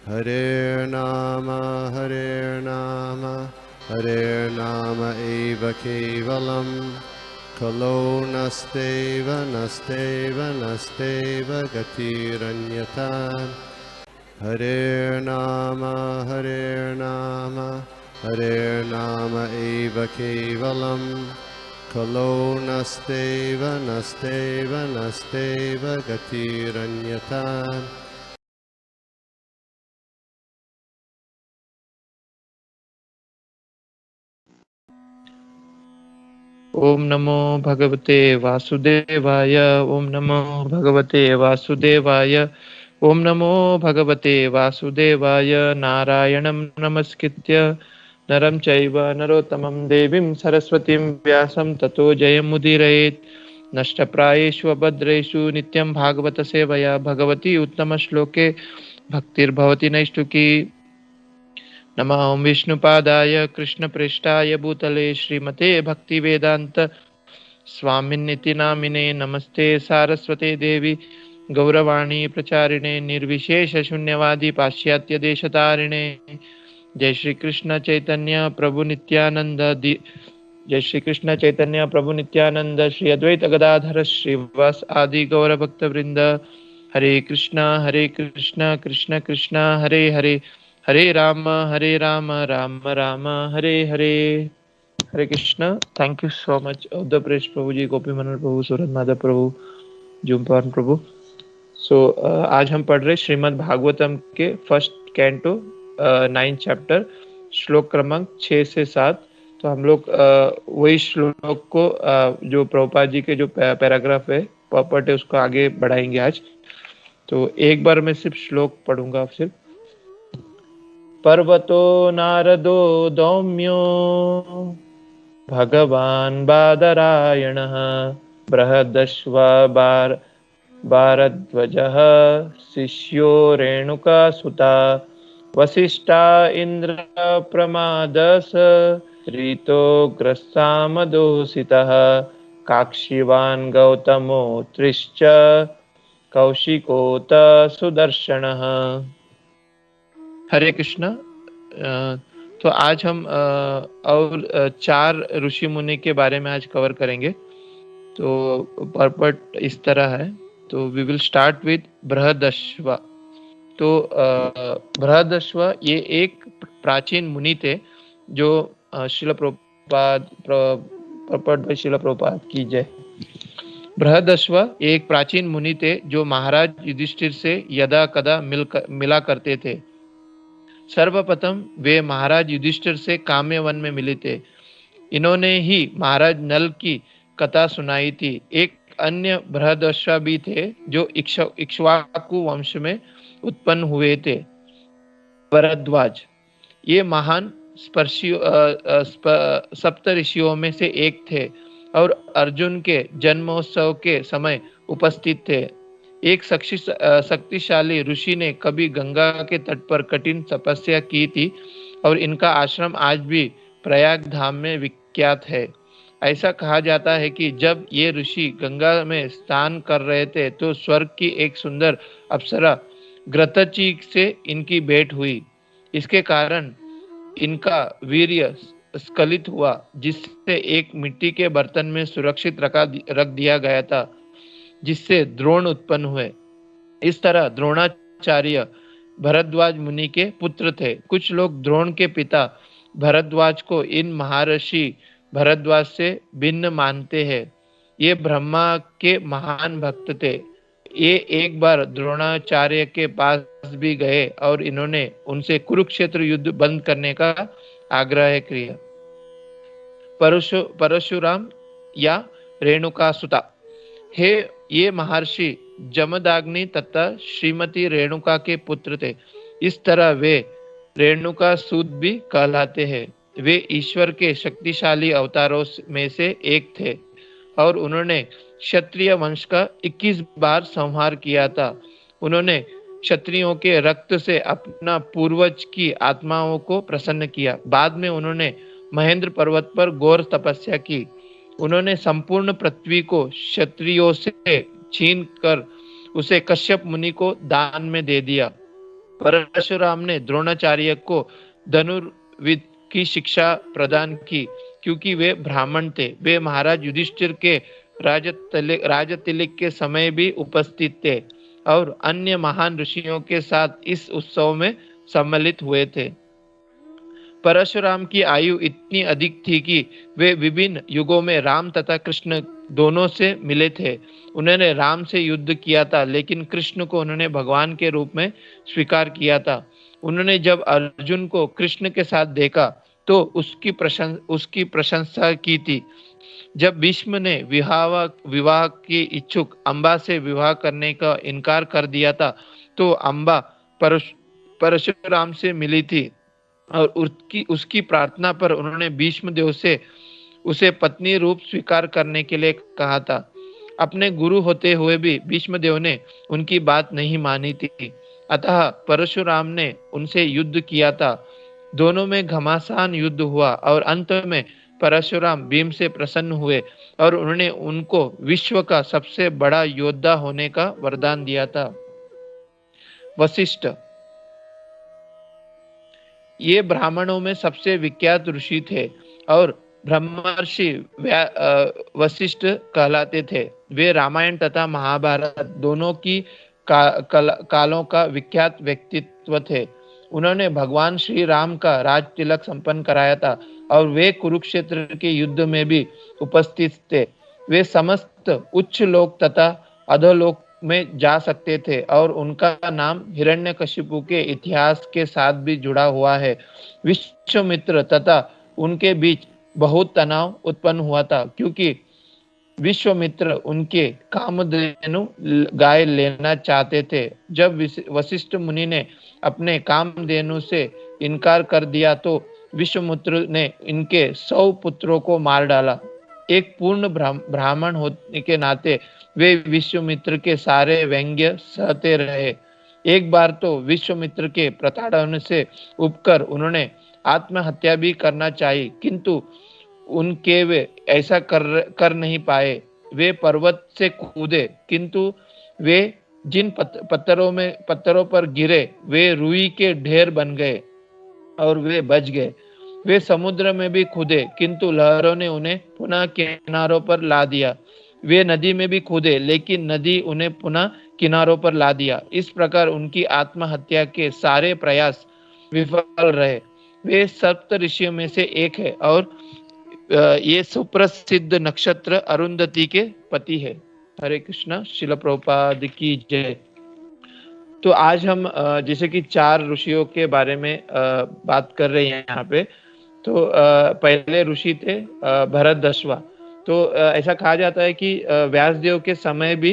Hare Nama Hare Nama eva kevalam Kalo nasteva nasteva nasteva gatiranyata Hare Nama Hare Nama eva kevalam Kalo nasteva nasteva nasteva gatiranyata ओम नमो भगवते वासुदेवाय। ओम नमो भगवते वासुदेवाय। ओम नमो भगवते वासुदेवाय। नारायणं नमस्कृत्य नरं चैव नरोत्तमं देवीं सरस्वतीं व्यासं ततो जयमुदीरयेत्। नष्टप्रायेषु भद्रेषु नित्यं भागवत सेवया भगवती उत्तमश्लोके भक्तिर्भवति नैष्टुकी। नमः ओं विष्णुपादाय कृष्णप्रेष्ठाय भूतले श्रीमते भक्तिवेदांत स्वामिन्निति नामिने नमस्ते सारस्वते देवी गौरवाणी प्रचारिणे निर्विशेष शून्यवादी पाश्चात्य देशतारिणे। जय श्री कृष्ण चैतन्य प्रभु नित्यानंद जय श्री कृष्ण चैतन्य प्रभु नित्यानंद श्री अद्वैत गदाधर श्रीवास आदि गौर भक्त वृंद। Hare Krishna Krishna Krishna Hare Hare, Hare Ram Ram Ram Hare Hare. Hare Krishna. Thank you so much of the press प्रभु जी, गोपी मनोहर प्रभु, सूरत माधव प्रभु, जुम्पान प्रभु। आज हम पढ़ रहे श्रीमद् भागवतम के फर्स्ट कैंटो 9 चैप्टर, श्लोक क्रमांक 6 से 7। तो हम लोग वही श्लोक को जो प्रभुपाद जी के जो पैराग्राफ है पॉपर्ट है उसको आगे बढ़ाएंगे आज। तो एक बार मैं सिर्फ श्लोक पढ़ूंगा सिर्फ। पर्वतो नारदो दौम्यो भगवान् बादरायणः बृहदश्व भारद्वजः शिष्यो रेणुकासुता वसिष्ठा इन्द्र प्रमादस रीतो ग्रस्सामदोषितः काक्षीवान् गौतमोत्रिश्च कौशिकोत सुदर्शनः। हरे कृष्ण। तो आज हम और 4 ऋषि मुनि के बारे में आज कवर करेंगे। तो पर्पट इस तरह है। तो वी विल स्टार्ट विद बृहदश्व। तो बृहदश्व ये एक प्राचीन मुनि थे जो शिल प्रभुपाद पर्पट भाई शिल प्रभुपाद की जय। बृहदश्व एक प्राचीन मुनि थे जो महाराज युधिष्ठिर से यदा कदा मिला करते थे। सर्वप्रथम वे महाराज युधिष्ठिर से काम्य वन में मिले थे। इन्होंने ही महाराज नल की कथा सुनाई थी। एक अन्य बृहदश्व भी थे जो इक्ष्वाकु वंश में उत्पन्न हुए थे, भरद्वाज। ये महान सप्त ऋषियों में से एक थे और अर्जुन के जन्मोत्सव के समय उपस्थित थे। एक शक्तिशाली ऋषि ने कभी गंगा के तट पर कठिन तपस्या की थी और इनका आश्रम आज भी प्रयाग धाम में विख्यात है। ऐसा कहा जाता है कि जब ये ऋषि गंगा में स्नान कर रहे थे तो स्वर्ग की एक सुंदर अप्सरा घृतची से इनकी भेंट हुई। इसके कारण इनका वीर्य स्खलित हुआ, जिससे एक मिट्टी के बर्तन में सुरक्षित रख दिया गया था, जिससे द्रोण उत्पन्न हुए। इस तरह द्रोणाचार्य भरद्वाज मुनि के पुत्र थे। कुछ लोग द्रोण के पिता भरद्वाज को इन महर्षि भरद्वाज से भिन्न मानते हैं। ये ब्रह्मा के महान भक्त थे। ये एक बार द्रोणाचार्य के पास भी गए और इन्होंने उनसे कुरुक्षेत्र युद्ध बंद करने का आग्रह किया। परशुराम या रेणुकासुता हे ये महर्षि जमदाग्नि तथा श्रीमती रेणुका के पुत्र थे। इस तरह वे रेणुका सूत भी कहलाते हैं। वे ईश्वर के शक्तिशाली अवतारों में से एक थे और उन्होंने क्षत्रिय वंश का 21 बार संहार किया था। उन्होंने क्षत्रियों के रक्त से अपना पूर्वज की आत्माओं को प्रसन्न किया। बाद में उन्होंने महेंद्र पर्वत पर घोर तपस्या की। उन्होंने संपूर्ण पृथ्वी को क्षत्रियों से छीन कर उसे कश्यप मुनि को दान में दे दिया। परशुराम ने द्रोणाचार्य को धनुर्विद की शिक्षा प्रदान की क्योंकि वे ब्राह्मण थे। वे महाराज युधिष्ठिर के राजतिलक के समय भी उपस्थित थे और अन्य महान ऋषियों के साथ इस उत्सव में सम्मिलित हुए थे। परशुराम की आयु इतनी अधिक थी कि वे विभिन्न युगों में राम तथा कृष्ण दोनों से मिले थे। उन्होंने राम से युद्ध किया था, लेकिन कृष्ण को उन्होंने भगवान के रूप में स्वीकार किया था। उन्होंने जब अर्जुन को कृष्ण के साथ देखा तो उसकी प्रशंसा की थी। जब भीष्म ने विवाह की इच्छुक अम्बा से विवाह करने का इनकार कर दिया था तो अम्बा परशुराम से मिली थी और उसकी प्रार्थना पर उन्होंने भीष्म देव से उसे पत्नी रूप स्वीकार करने के लिए कहा था। अपने गुरु होते हुए भी भीष्म देव ने उनकी बात नहीं मानी थी, अतः परशुराम ने उनसे युद्ध किया था। दोनों में घमासान युद्ध हुआ और अंत में परशुराम भीम से प्रसन्न हुए और उन्होंने उनको विश्व का सबसे बड़ा योद्धा होने का वरदान दिया था। वशिष्ठ ये ब्राह्मणों में सबसे विख्यात ऋषि थे और ब्रह्मर्षि वशिष्ठ कहलाते थे। वे रामायण तथा महाभारत दोनों की कालों का विख्यात व्यक्तित्व थे। उन्होंने भगवान श्री राम का राज तिलक संपन्न कराया था और वे कुरुक्षेत्र के युद्ध में भी उपस्थित थे। वे समस्त उच्च लोक तथा अधोलोक में जा सकते थे और उनका नाम हिरण्यकशिपु के इतिहास के साथ भी जुड़ा हुआ है। विश्वामित्र तथा उनके बीच बहुत तनाव उत्पन्न हुआ था क्योंकि विश्वामित्र उनके कामधेनु गाय लेना चाहते थे। जब वशिष्ठ मुनि ने अपने कामधेनु से इनकार कर दिया तो विश्वामित्र ने इनके 100 पुत्रों को मार डाला। एक पूर्ण ब्राह्मण होने के नाते वे विश्वामित्र के सारे व्यंग्य सहते रहे। एक बार तो विश्वामित्र के प्रताड़न से उपकर उन्होंने आत्महत्या भी करना चाहिए, किंतु उनके वे ऐसा कर नहीं पाए। वे पर्वत से कूदे, किंतु वे जिन पत्थरों पर गिरे वे रुई के ढेर बन गए और वे बच गए। वे समुद्र में भी कूदे, किंतु लहरों ने उन्हें पुनः किनारों पर ला दिया। वे नदी में भी कूदे, लेकिन नदी उन्हें पुनः किनारों पर ला दिया। इस प्रकार उनकी आत्महत्या के सारे प्रयास विफल रहे। वे सप्त ऋषियों में से एक है और ये सुप्रसिद्ध नक्षत्र अरुंधति के पति है। हरे कृष्णा। श्रील प्रभुपाद की जय। तो आज हम जैसे कि 4 ऋषियों के बारे में बात कर रहे हैं यहाँ पे। तो पहले ऋषि थे भरतदश्वा। तो ऐसा कहा जाता है कि व्यासदेव के समय भी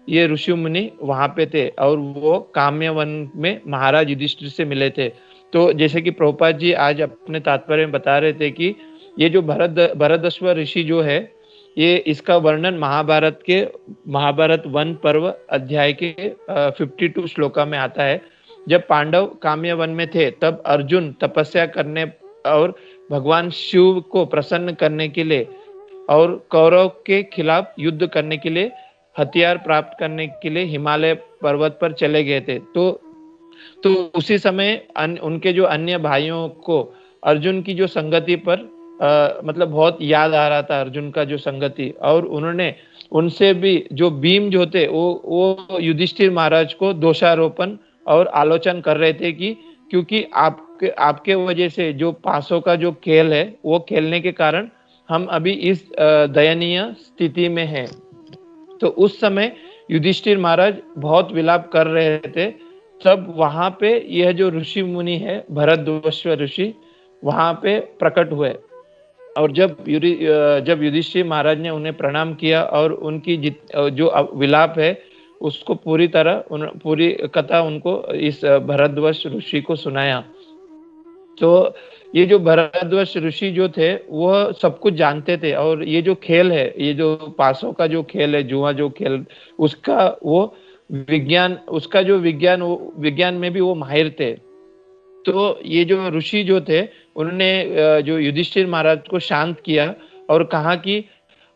ये ऋषि मुनि वहां पे थे और वो काम्यवन में महाराज युधिष्ठिर से मिले थे। तो जैसे कि प्रभुपाद जी आज अपने तात्पर्य में बता रहे थे कि ये जो भरतदश्व ऋषि जो है, ये इसका वर्णन महाभारत वन पर्व अध्याय के 52 श्लोका में आता है। जब पांडव काम्य वन में थे तब अर्जुन तपस्या करने और भगवान शिव को प्रसन्न करने के लिए और कौरव के खिलाफ युद्ध करने के लिए हथियार प्राप्त करने के लिए हिमालय पर्वत पर चले गए थे। तो उसी समय उनके जो अन्य भाइयों को अर्जुन की जो संगति पर मतलब बहुत याद आ रहा था, अर्जुन का जो संगति, और उन्होंने उनसे भी जो भीम जो थे वो युधिष्ठिर महाराज को दोषारोपण और आलोचना कर रहे थे कि क्योंकि आपके वजह से जो पासों का जो खेल है वो खेलने के कारण हम अभी इस दयनीय स्थिति में हैं। तो उस समय युधिष्ठिर महाराज बहुत विलाप कर रहे थे। तब वहां पे यह जो ऋषि मुनि है भरतदश्व ऋषि वहां पे प्रकट हुए और जब युधिष्ठिर महाराज ने उन्हें प्रणाम किया और उनकी जो विलाप है उसको पूरी कथा उनको इस भरतदश्व ऋषि को सुनाया। तो ये जो भरतदश्व ऋषि जो थे वह सब कुछ जानते थे और ये जो खेल है, ये जो पासों का जो खेल है, जुआ जो खेल, विज्ञान में भी वो माहिर थे। तो ये जो ऋषि जो थे उन्होंने जो युधिष्ठिर महाराज को शांत किया और कहा कि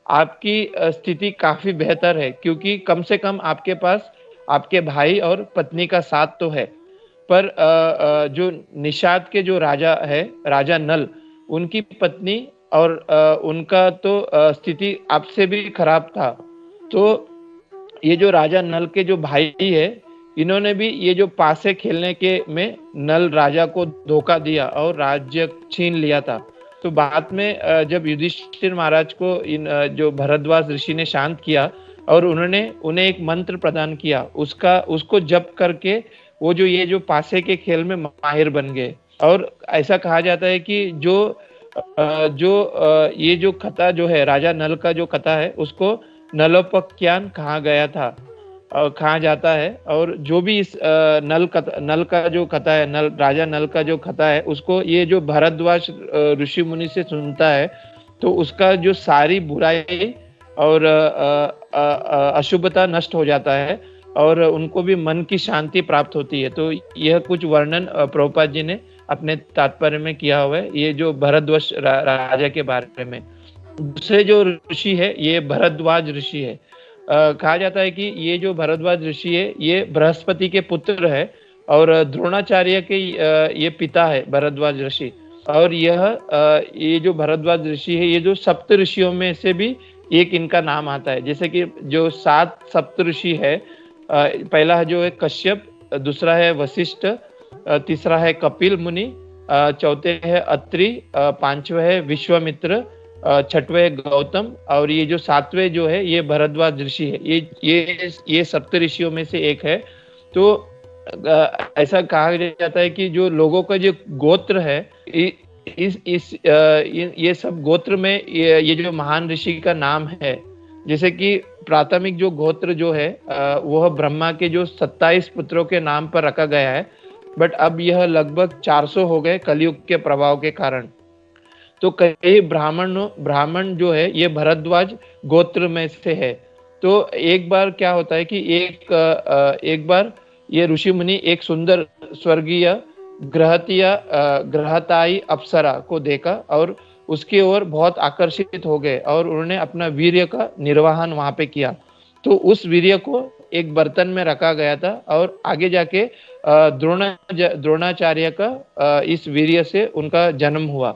आपकी स्थिति काफी बेहतर है क्योंकि कम से कम आपके पास आपके भाई और पत्नी का साथ तो है। पर जो निषाद के जो राजा है, राजा नल, उनकी पत्नी और उनका तो स्थिति आपसे भी खराब था। तो ये जो राजा नल के जो भाई है, इन्होंने भी ये जो पासे खेलने के में नल राजा को धोखा दिया और राज्य छीन लिया था। तो बाद में जब युधिष्ठिर महाराज को जो भरद्वाज ऋषि ने शांत किया और उन्होंने उन्हें एक मंत्र प्रदान किया, उसको जप करके वो जो ये जो पासे के खेल में माहिर बन गए। और ऐसा कहा जाता है कि ये जो कथा जो है, राजा नल का जो कथा है, उसको नलोपख्यान कहा गया था, कहा जाता है। और जो भी इस नल का जो कथा है, राजा नल का जो कथा है, उसको ये जो भरद्वाज ऋषि मुनि से सुनता है, तो उसका जो सारी बुराई और अशुभता नष्ट हो जाता है और उनको भी मन की शांति प्राप्त होती है। तो यह कुछ वर्णन प्रभुपाद जी ने अपने तात्पर्य में किया हुआ है, ये जो भरद्वाज राजा के बारे में। दूसरे जो ऋषि है, ये भरद्वाज ऋषि है। कहा जाता है कि ये जो भरद्वाज ऋषि है, ये बृहस्पति के पुत्र है और द्रोणाचार्य के ये पिता है भरद्वाज ऋषि। और ये जो भरद्वाज ऋषि है, ये जो सप्त ऋषियों में से भी एक इनका नाम आता है। जैसे कि जो 7 सप्त ऋषि है, पहला जो है कश्यप, दूसरा है वशिष्ठ, तीसरा है कपिल मुनि, चौथे है अत्रि, पांचवे है विश्वामित्र, छठवें गौतम, और ये जो 7वें जो है ये भरद्वाज ऋषि है। ये सप्त ऋषियों में से एक है। तो ऐसा कहा जाता है कि जो लोगों का जो गोत्र है, ये सब गोत्र में ये जो महान ऋषि का नाम है। जैसे कि प्राथमिक जो गोत्र जो है वह ब्रह्मा के जो 27 पुत्रों के नाम पर रखा गया है, बट अब यह लगभग 400 हो गए कलयुग के प्रभाव के कारण। तो कई ब्राह्मण जो है ये भरद्वाज गोत्र में से है। तो एक बार क्या होता है कि एक बार ये ऋषि मुनि एक सुंदर स्वर्गीय ग्रहताई अप्सरा को देखा और उसकी ओर बहुत आकर्षित हो गए और उन्होंने अपना वीर्य का निर्वहन वहां पे किया। तो उस वीर्य को एक बर्तन में रखा गया था और आगे जाके द्रोणाचार्य का इस वीर्य से उनका जन्म हुआ।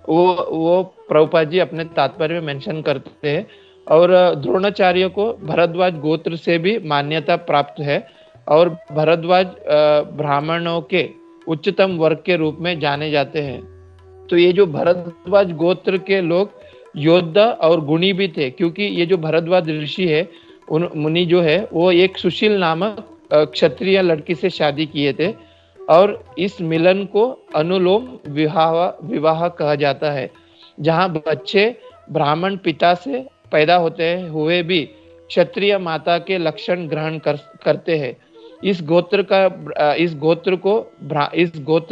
वो प्रभुपाद जी अपने तात्पर्य में मेंशन करते हैं। और द्रोणाचार्य को भरद्वाज गोत्र से भी मान्यता प्राप्त है और भरद्वाज ब्राह्मणों के उच्चतम वर्ग के रूप में जाने जाते हैं। तो ये जो भरद्वाज गोत्र के लोग योद्धा और गुणी भी थे, क्योंकि ये जो भरद्वाज ऋषि है, उन मुनि जो है, वो एक सुशील नामक क्षत्रिय लड़की से शादी किए थे और इस मिलन को अनुलोम विवाह कहा जाता है, जहां बच्चे ब्राह्मण पिता से पैदा होते हुए भी क्षत्रिय माता के लक्षण ग्रहण करते हैं। इस गोत्र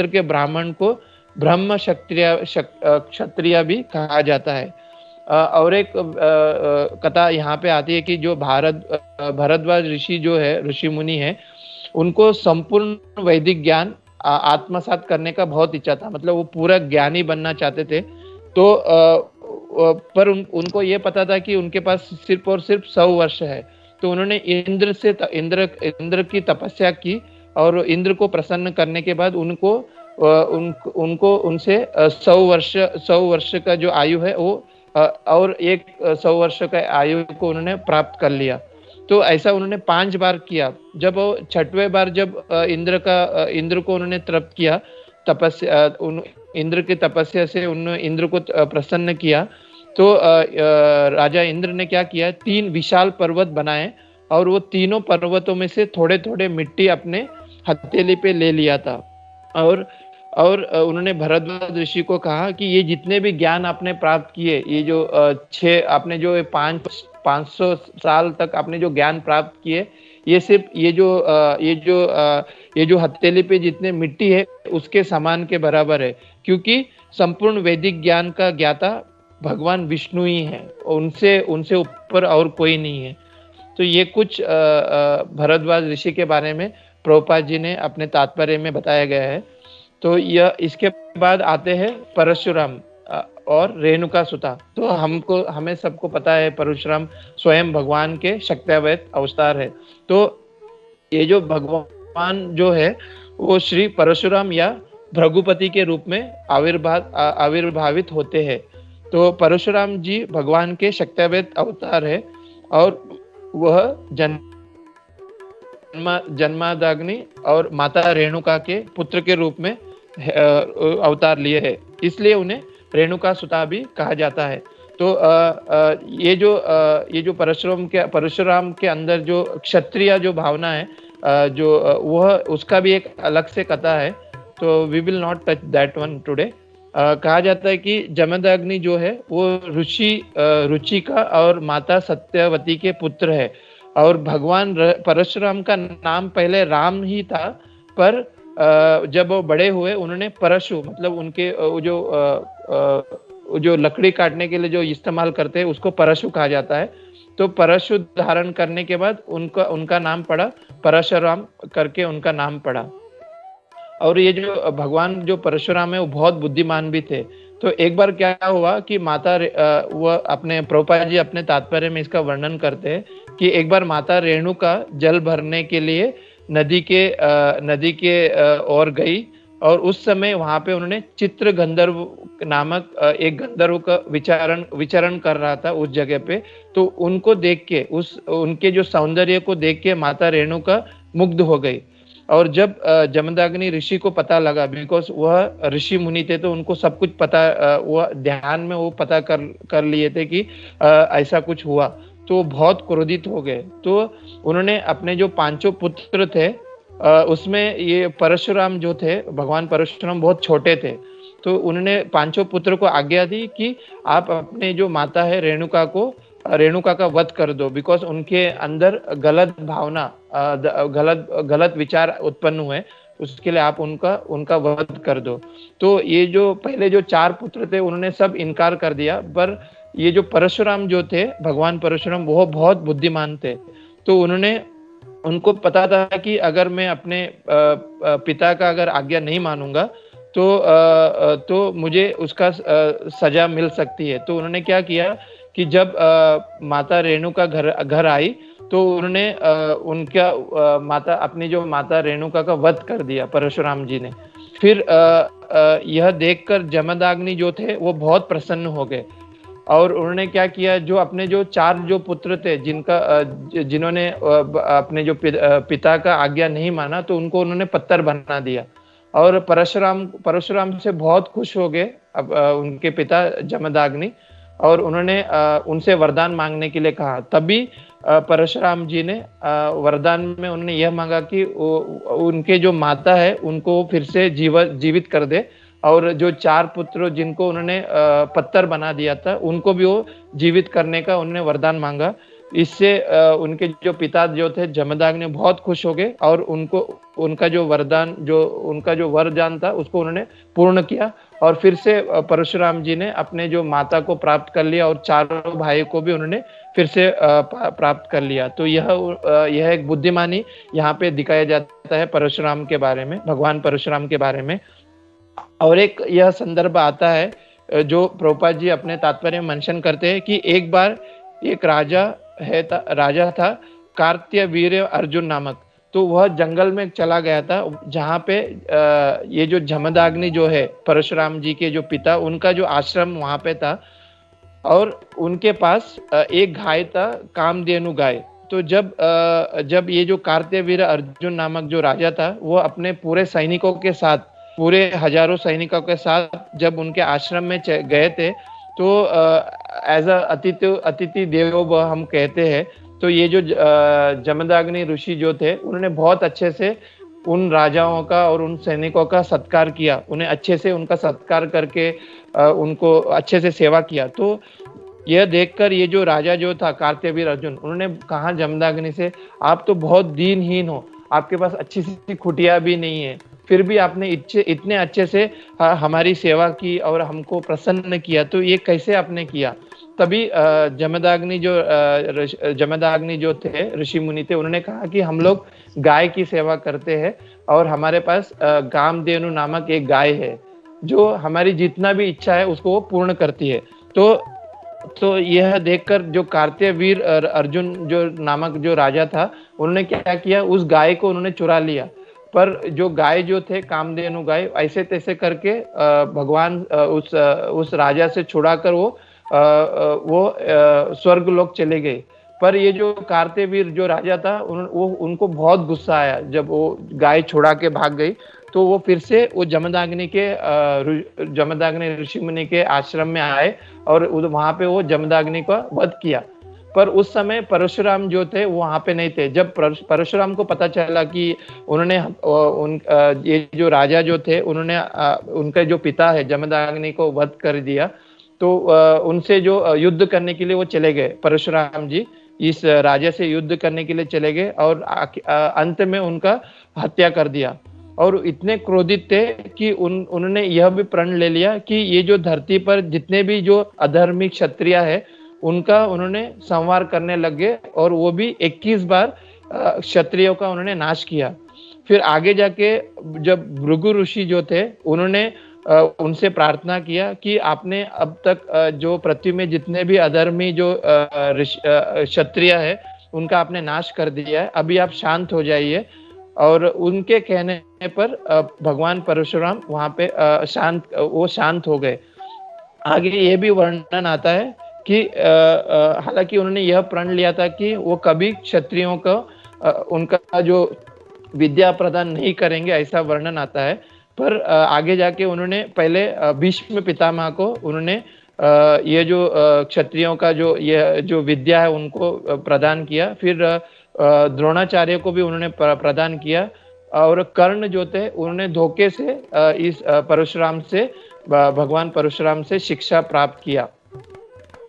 के ब्राह्मण को ब्रह्म क्षत्रिय भी कहा जाता है। और एक कथा यहाँ पे आती है कि जो भरद्वाज ऋषि जो है, ऋषि मुनि है, उनको संपूर्ण वैदिक ज्ञान आत्मसात करने का बहुत इच्छा था। मतलब वो पूरा ज्ञानी बनना चाहते थे। तो पर उनको ये पता था कि उनके पास सिर्फ और सिर्फ 100 वर्ष है। तो उन्होंने इंद्र की तपस्या की और इंद्र को प्रसन्न करने के बाद उनको उनसे 100 वर्ष का जो आयु है वो और एक 100 वर्ष का आयु को उन्होंने प्राप्त कर लिया। तो ऐसा उन्होंने 5 बार किया। जब वो 6वें बार जब इंद्र को उन्होंने तृप्त किया, इंद्र की तपस्या से उन्होंने इंद्र को प्रसन्न किया, तो राजा इंद्र ने क्या किया, 3 विशाल पर्वत बनाए और वो तीनों पर्वतों में से थोड़े थोड़े मिट्टी अपने हथेली पे ले लिया था। और उन्होंने भरद्वाज ऋषि को कहा कि ये जितने भी ज्ञान आपने प्राप्त किए, ये जो आपने जो 500 साल तक आपने जो ज्ञान प्राप्त किए, ये सिर्फ ये जो हथेली पे जितने मिट्टी है उसके समान के बराबर है, क्योंकि संपूर्ण वैदिक ज्ञान का ज्ञाता भगवान विष्णु ही है, उनसे ऊपर और कोई नहीं है। तो ये कुछ भरद्वाज ऋषि के बारे में प्रभुपाद जी ने अपने तात्पर्य में बताया गया है। तो यह इसके बाद आते हैं परशुराम और रेणुका सुता। तो हमें सबको पता है परशुराम स्वयं भगवान के शक्त्यावैत अवतार है। तो ये जो भगवान जो है वो श्री परशुराम या भृगुपति के रूप में आविर्भावित होते हैं। तो परशुराम जी भगवान के शक्तिवेद अवतार है और वह जन्मादाग्नि और माता रेणुका के पुत्र के रूप में अवतार लिए है, इसलिए उन्हें रेणुका सुता भी कहा जाता है। तो ये जो परशुराम के अंदर जो क्षत्रिय जो भावना है, जो वह उसका भी एक अलग से कथा है, तो we will not touch that one today. कहा जाता है कि जमदग्नि जो है वो ऋषि रुचिका और माता सत्यवती के पुत्र है, और भगवान परशुराम का नाम पहले राम ही था, पर जब वो बड़े हुए उन्होंने परशु, मतलब उनके जो लकड़ी काटने के लिए जो इस्तेमाल करते हैं उसको परशु कहा जाता है। तो परशु धारण करने के बाद उनका नाम पड़ा परशुराम करके, उनका नाम पड़ा। और ये जो भगवान जो परशुराम है वो बहुत बुद्धिमान भी थे। तो एक बार क्या हुआ कि वो अपने प्रभुपाद जी अपने तात्पर्य में इसका वर्णन करते हैं कि एक बार माता रेणुका जल भरने के लिए नदी के ओर गई, और उस समय वहां पे उन्होंने चित्र गंधर्व नामक एक गंधर्व का विचरण कर रहा था उस जगह पे। तो उनको देख के, उनके जो सौंदर्य को देख के माता रेणुका मुग्ध हो गई। और जब जमदग्नि ऋषि को पता लगा, बिकॉज वह ऋषि मुनि थे तो उनको सब कुछ पता, वह ध्यान में वो पता कर लिए थे कि ऐसा कुछ हुआ, तो बहुत क्रोधित हो गए। तो उन्होंने अपने जो 5 पुत्र थे, उसमें ये परशुराम जो थे, भगवान परशुराम बहुत छोटे थे, तो उन्होंने 5 पुत्र को आज्ञा दी कि आप अपने जो माता है रेणुका का वध कर दो, बिकॉज उनके अंदर गलत भावना, गलत विचार उत्पन्न हुए, उसके लिए आप उनका वध कर दो। तो ये जो पहले जो 4 पुत्र थे उन्होंने सब इनकार कर दिया, पर ये जो परशुराम जो थे, भगवान परशुराम, वो बहुत बुद्धिमान थे। तो उनको पता था कि अगर मैं अपने पिता का अगर आज्ञा नहीं मानूंगा तो मुझे उसका सजा मिल सकती है। तो उन्होंने क्या किया कि जब माता रेणुका घर आई तो उन्होंने अपनी जो माता रेणुका का वध कर दिया परशुराम जी ने। फिर यह देखकर जमदग्नि जो थे वो बहुत प्रसन्न हो गए, और उन्होंने क्या किया, जो अपने जो 4 जो पुत्र थे जिन्होंने अपने जो पिता का आज्ञा नहीं माना, तो उन्होंने पत्थर बना दिया। और परशुराम से बहुत खुश हो गए उनके पिता जमदग्नि, और उन्होंने उनसे वरदान मांगने के लिए कहा। तभी परशुराम जी ने वरदान में उन्होंने यह मांगा कि उनके जो माता है उनको फिर से जीवित कर दे, और जो 4 पुत्र जिनको उन्होंने पत्थर बना दिया था उनको भी वो जीवित करने का उन्होंने वरदान मांगा। इससे उनके जो पिता जो थे जमदग्नि बहुत खुश हो गए, और उनका जो वरदान था उसको उन्होंने पूर्ण किया, और फिर से परशुराम जी ने अपने जो माता को प्राप्त कर लिया, और 4 भाई को भी उन्होंने फिर से प्राप्त कर लिया। तो यह एक बुद्धिमानी यहाँ पे दिखाया जाता है परशुराम के बारे में, भगवान परशुराम के बारे में। और एक यह संदर्भ आता है जो प्रभुपाद जी अपने तात्पर्य में मेंशन करते हैं कि एक बार एक राजा था कार्त्यवीर अर्जुन नामक। तो वह जंगल में चला गया था, जहाँ पे ये जो जमदग्नि जो है परशुराम जी के जो पिता, उनका जो आश्रम वहाँ पे था, और उनके पास एक गाय था, कामधेनु गाय। तो जब ये जो कार्त्यवीर अर्जुन नामक जो राजा था, वो अपने पूरे सैनिकों के साथ, पूरे हजारों सैनिकों के साथ जब उनके आश्रम में गए थे, तो एज अ अतिथि देवो भव हम कहते हैं। तो ये जो जमदग्नि ऋषि जो थे उन्होंने बहुत अच्छे से उन राजाओं का और उन सैनिकों का सत्कार किया, उन्हें अच्छे से उनका सत्कार करके उनको अच्छे से सेवा किया। तो यह देखकर ये जो राजा जो था कार्त्यवीर अर्जुन, उन्होंने कहा जमदग्नि से, आप तो बहुत दीनहीन हो, आपके पास अच्छी सी कुटिया भी नहीं है, फिर भी आपने इतने अच्छे से हमारी सेवा की और हमको प्रसन्न किया, तो ये कैसे आपने किया? तभी जमदग्नि जो थे ऋषि मुनि थे, उन्होंने कहा कि हम लोग गाय की सेवा करते हैं, और हमारे पास कामधेनु नामक एक गाय है जो हमारी जितना भी इच्छा है उसको वो पूर्ण करती है। तो यह देखकर जो कार्त्यवीर अर्जुन जो नामक जो राजा था, उन्होंने क्या किया, उस गाय को उन्होंने चुरा लिया, पर जो गाय जो थे कामधेनु गाय ऐसे तैसे करके भगवान उस राजा से छुड़ाकर वो स्वर्ग लोक चले गए। पर ये जो कार्तवीर जो राजा था वो उनको बहुत गुस्सा आया जब वो गाय छुड़ा के भाग गई। तो वो फिर से वो जमदाग्नि ऋषि मुनि के आश्रम में आए और वहां पे वो जमदाग्नि का वध किया। पर उस समय परशुराम जो थे वो वहां पे नहीं थे। जब परशुराम को पता चला कि ये जो राजा जो थे उन्होंने उनका जो पिता है जमदाग्नि को वध कर दिया, तो उनसे जो युद्ध करने के लिए वो चले गए। परशुराम जी इस राजा से युद्ध करने के लिए चले गए और अंत में उनका हत्या कर दिया। और इतने क्रोधित थे कि उन्होंने यह भी प्रण ले लिया कि ये जो धरती पर जितने भी जो अधर्मी क्षत्रिय है उनका उन्होंने संहार करने लग गए, और वो भी 21 बार क्षत्रियों का उन्होंने नाश किया। फिर आगे जाके जब भृगु ऋषि जो थे उन्होंने उनसे प्रार्थना किया कि आपने अब तक जो पृथ्वी में जितने भी अधर्मी जो क्षत्रिय है उनका आपने नाश कर दिया है, अभी आप शांत हो जाइए। और उनके कहने पर भगवान परशुराम वहां पे शांत हो गए। आगे ये भी वर्णन आता है कि हालांकि उन्होंने यह प्रण लिया था कि वो कभी क्षत्रियों को उनका जो विद्या प्रदान नहीं करेंगे, ऐसा वर्णन आता है। पर आगे जाके उन्होंने पहले भीष्म पितामह को उन्होंने ये जो क्षत्रियों का जो ये जो विद्या है उनको प्रदान किया। फिर द्रोणाचार्य को भी उन्होंने प्रदान किया। और कर्ण जो थे उन्होंने धोखे से इस परशुराम से भगवान परशुराम से शिक्षा प्राप्त किया।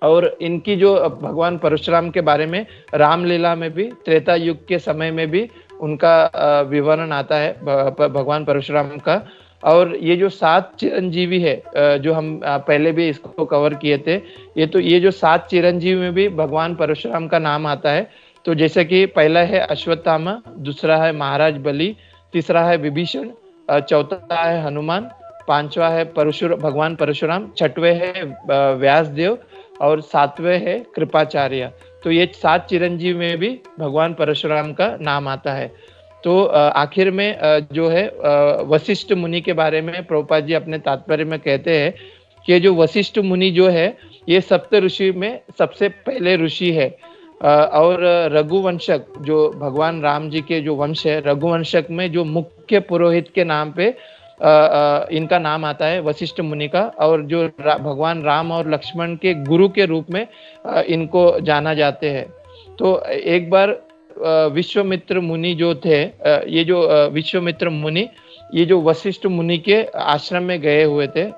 और इनकी जो भगवान परशुराम के बारे में रामलीला में भी त्रेता युग के समय में भी उनका विवरण आता है भगवान परशुराम का। और ये जो 7 चिरंजीवी है जो हम पहले भी इसको कवर किए थे, ये जो 7 चिरंजीवी में भी भगवान परशुराम का नाम आता है। तो जैसे कि पहला है अश्वत्थामा, दूसरा है महाराज बलि, तीसरा है विभीषण, चौथा है हनुमान, पांचवा है भगवान परशुराम, छठवें है व्यासदेव और 7वें है कृपाचार्य। तो ये 7 चिरंजीव में भी भगवान परशुराम का नाम आता है। तो आखिर में जो है वशिष्ठ मुनि के बारे में प्रभुपाद जी अपने तात्पर्य में कहते हैं कि जो वशिष्ठ मुनि जो है ये सप्त ऋषि में सबसे पहले ऋषि है। और रघुवंशक जो भगवान राम जी के जो वंश है, रघुवंशक में जो मुख्य पुरोहित के नाम पे इनका नाम आता है वशिष्ठ मुनि का। और जो भगवान राम और लक्ष्मण के गुरु के रूप में इनको जाना जाते हैं। तो एक बार विश्वामित्र मुनि जो थे, ये जो विश्वामित्र मुनि ये जो वशिष्ठ मुनि के आश्रम में गए हुए थे,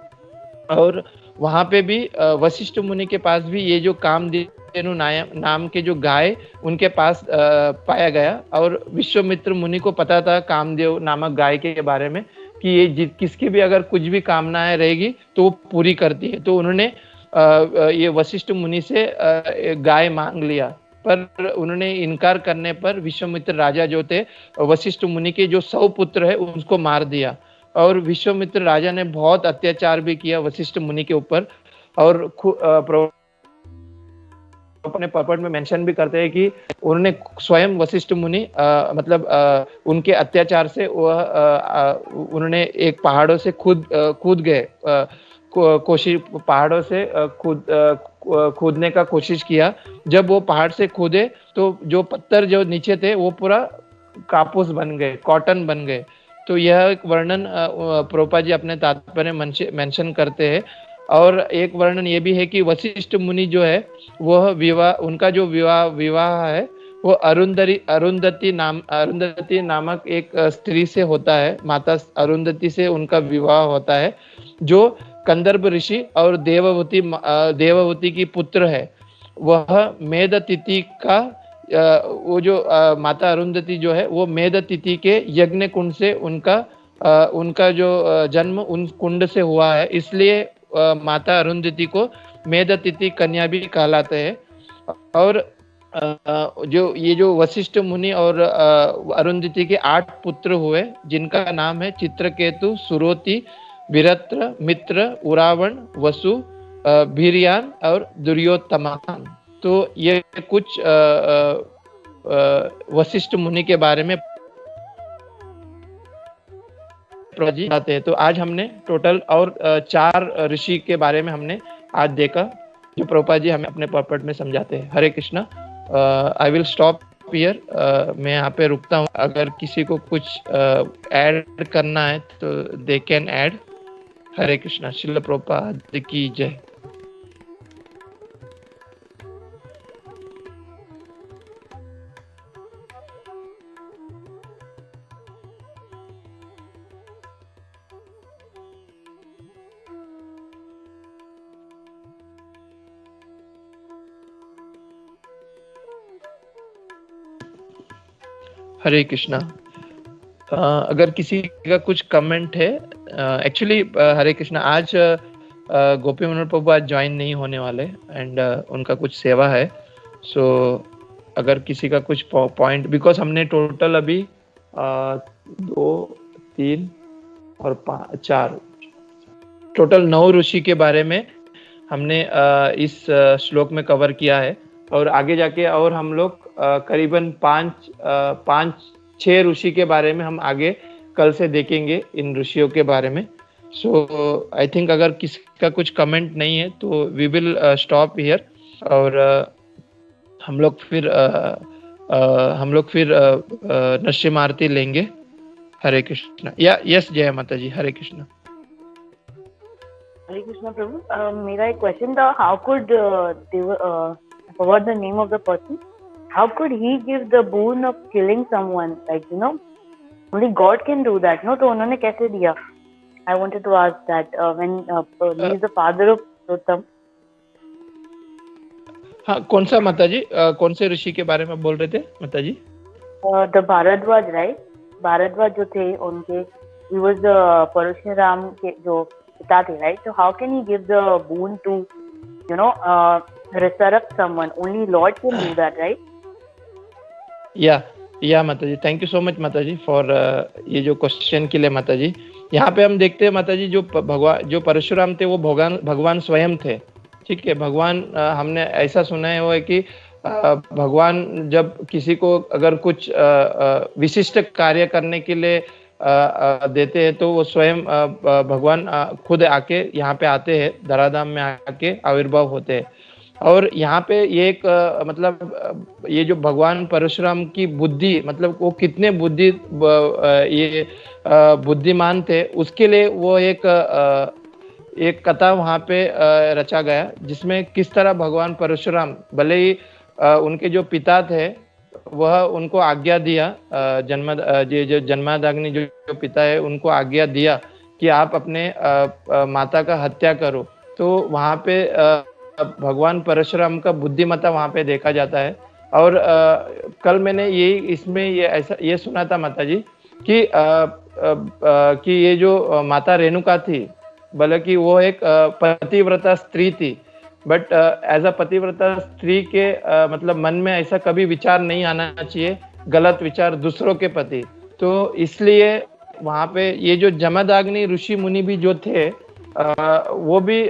और वहां पे भी वशिष्ठ मुनि के पास भी ये जो कामधेनु नाम के जो गाय उनके पास पाया गया। और विश्वामित्र मुनि को पता था कामदेव नामक गाय के बारे में कि ये किसकी भी अगर कुछ भी कामनाएं रहेगी तो वो पूरी करती है। तो उन्होंने ये वशिष्ठ मुनि से गाय मांग लिया, पर उन्होंने इनकार करने पर विश्वामित्र राजा जो थे वशिष्ठ मुनि के जो 100 पुत्र है उसको मार दिया। और विश्वामित्र राजा ने बहुत अत्याचार भी किया वशिष्ठ मुनि के ऊपर। और अपने पपट में मेंशन भी करते हैं कि उन्होंने स्वयं वशिष्ठ मुनि उनके अत्याचार से वह उन्होंने एक पहाड़ों से कूद गए, कोशिश पहाड़ों से कूदने का कोशिश किया। जब वो पहाड़ से कूदे तो जो पत्थर जो नीचे थे वो पूरा कापूस बन गए, कॉटन बन गए। तो यह एक वर्णन प्रभुपाद जी अपने तात्पर्य मेंशन करते हैं। और एक वर्णन ये भी है कि वशिष्ठ मुनि जो है वह उनका जो विवाह है वो अरुंधति नामक एक स्त्री से होता है। माता अरुंधति से उनका विवाह होता है, जो कंदर्प ऋषि और देववती की पुत्र है। वह मेध तिथि का वो जो माता अरुंधति जो है वो मेध तिथि के यज्ञ कुंड से उनका जो जन्म उन कुंड से हुआ है, इसलिए माता अरुंधति को मेध तिथि कन्या भी कहलाते हैं। और ये जो वशिष्ठ मुनि और अरुंधति के 8 पुत्र हुए, जिनका नाम है चित्रकेतु, सुरोति, वीरत्र, मित्र, उरावण, वसु, भीरियान और दुर्योत्तमान। तो ये कुछ वशिष्ठ मुनि के बारे में प्रभु जी आते हैं। तो आज हमने टोटल और 4 ऋषि के बारे में हमने आज देखा, जो प्रभुपाद जी हमें अपने पर्पट में समझाते हैं। Hare Krishna. I will stop here. मैं यहाँ पे रुकता हूँ। अगर किसी को कुछ ऐड करना है तो दे कैन ऐड। हरे कृष्णा। श्रील प्रभुपाद की जय। हरे कृष्णा। अगर किसी का कुछ कमेंट है, एक्चुअली हरे कृष्णा, आज गोपी मनोहर प्रभु आज ज्वाइन नहीं होने वाले एंड उनका कुछ सेवा है। सो अगर किसी का कुछ पॉइंट, बिकॉज हमने टोटल अभी 2, 3 और 4 टोटल 9 ऋषि के बारे में हमने इस श्लोक में कवर किया है। और आगे जाके और हम लोग करीबन 5-6 ऋषि के बारे में हम आगे कल से देखेंगे इन ऋषियों के बारे में। सो आई थिंक अगर किसी का कुछ कमेंट नहीं है तो वी विल स्टॉप हियर। और हम लोग फिर नरसिंह आरती लेंगे। हरे कृष्णा। या यस, जय माता जी। हरे कृष्णा। हरे कृष्णा प्रभु। मेरा एक क्वेश्चन था, how could forgot the name of the person, how could he give the boon of killing someone, like only God can do that, no? तो उन्होंने कैसे दिया? I wanted to ask that when he is the father of Purushottam. हाँ, कौन सा माता जी? कौन से ऋषि के बारे में बोल रहे थे माता जी? The Bhardwaj, right? भारद्वाज जो थे उनके, he was the परशुराम के जो पिता थे, right? So how can he give the boon to resurrect someone? Only Lord can do that, right? या माता जी, थैंक यू सो मच माता जी फॉर ये जो क्वेश्चन के लिए माता जी। यहाँ पे हम देखते हैं माता जी, जो परशुराम थे वो भगवान स्वयं थे। ठीक है, भगवान हमने ऐसा सुना है वो है कि भगवान जब किसी को अगर कुछ विशिष्ट कार्य करने के लिए देते हैं तो वो स्वयं भगवान खुद आके यहाँ पे आते हैं, धराधाम में आके आविर्भाव होते हैं। और यहाँ पे ये एक मतलब ये जो भगवान परशुराम की बुद्धि, मतलब वो कितने बुद्धिमान थे, उसके लिए वो एक कथा वहाँ पे रचा गया, जिसमें किस तरह भगवान परशुराम, भले ही उनके जो पिता थे वह उनको आज्ञा दिया, जो जन्मादाग्नि जो पिता है उनको आज्ञा दिया कि आप अपने माता का हत्या करो। तो वहाँ पे भगवान परशुराम का बुद्धिमत्ता वहाँ पे देखा जाता है। और कल मैंने ये सुना था माता जी कि ये जो माता रेणुका थी, भले कि वो एक पतिव्रता स्त्री थी, बट एज अ पतिव्रता स्त्री के मतलब मन में ऐसा कभी विचार नहीं आना चाहिए, गलत विचार दूसरों के प्रति। तो इसलिए वहाँ पे ये जो जमदाग्नि ऋषि मुनि भी जो थे, वो भी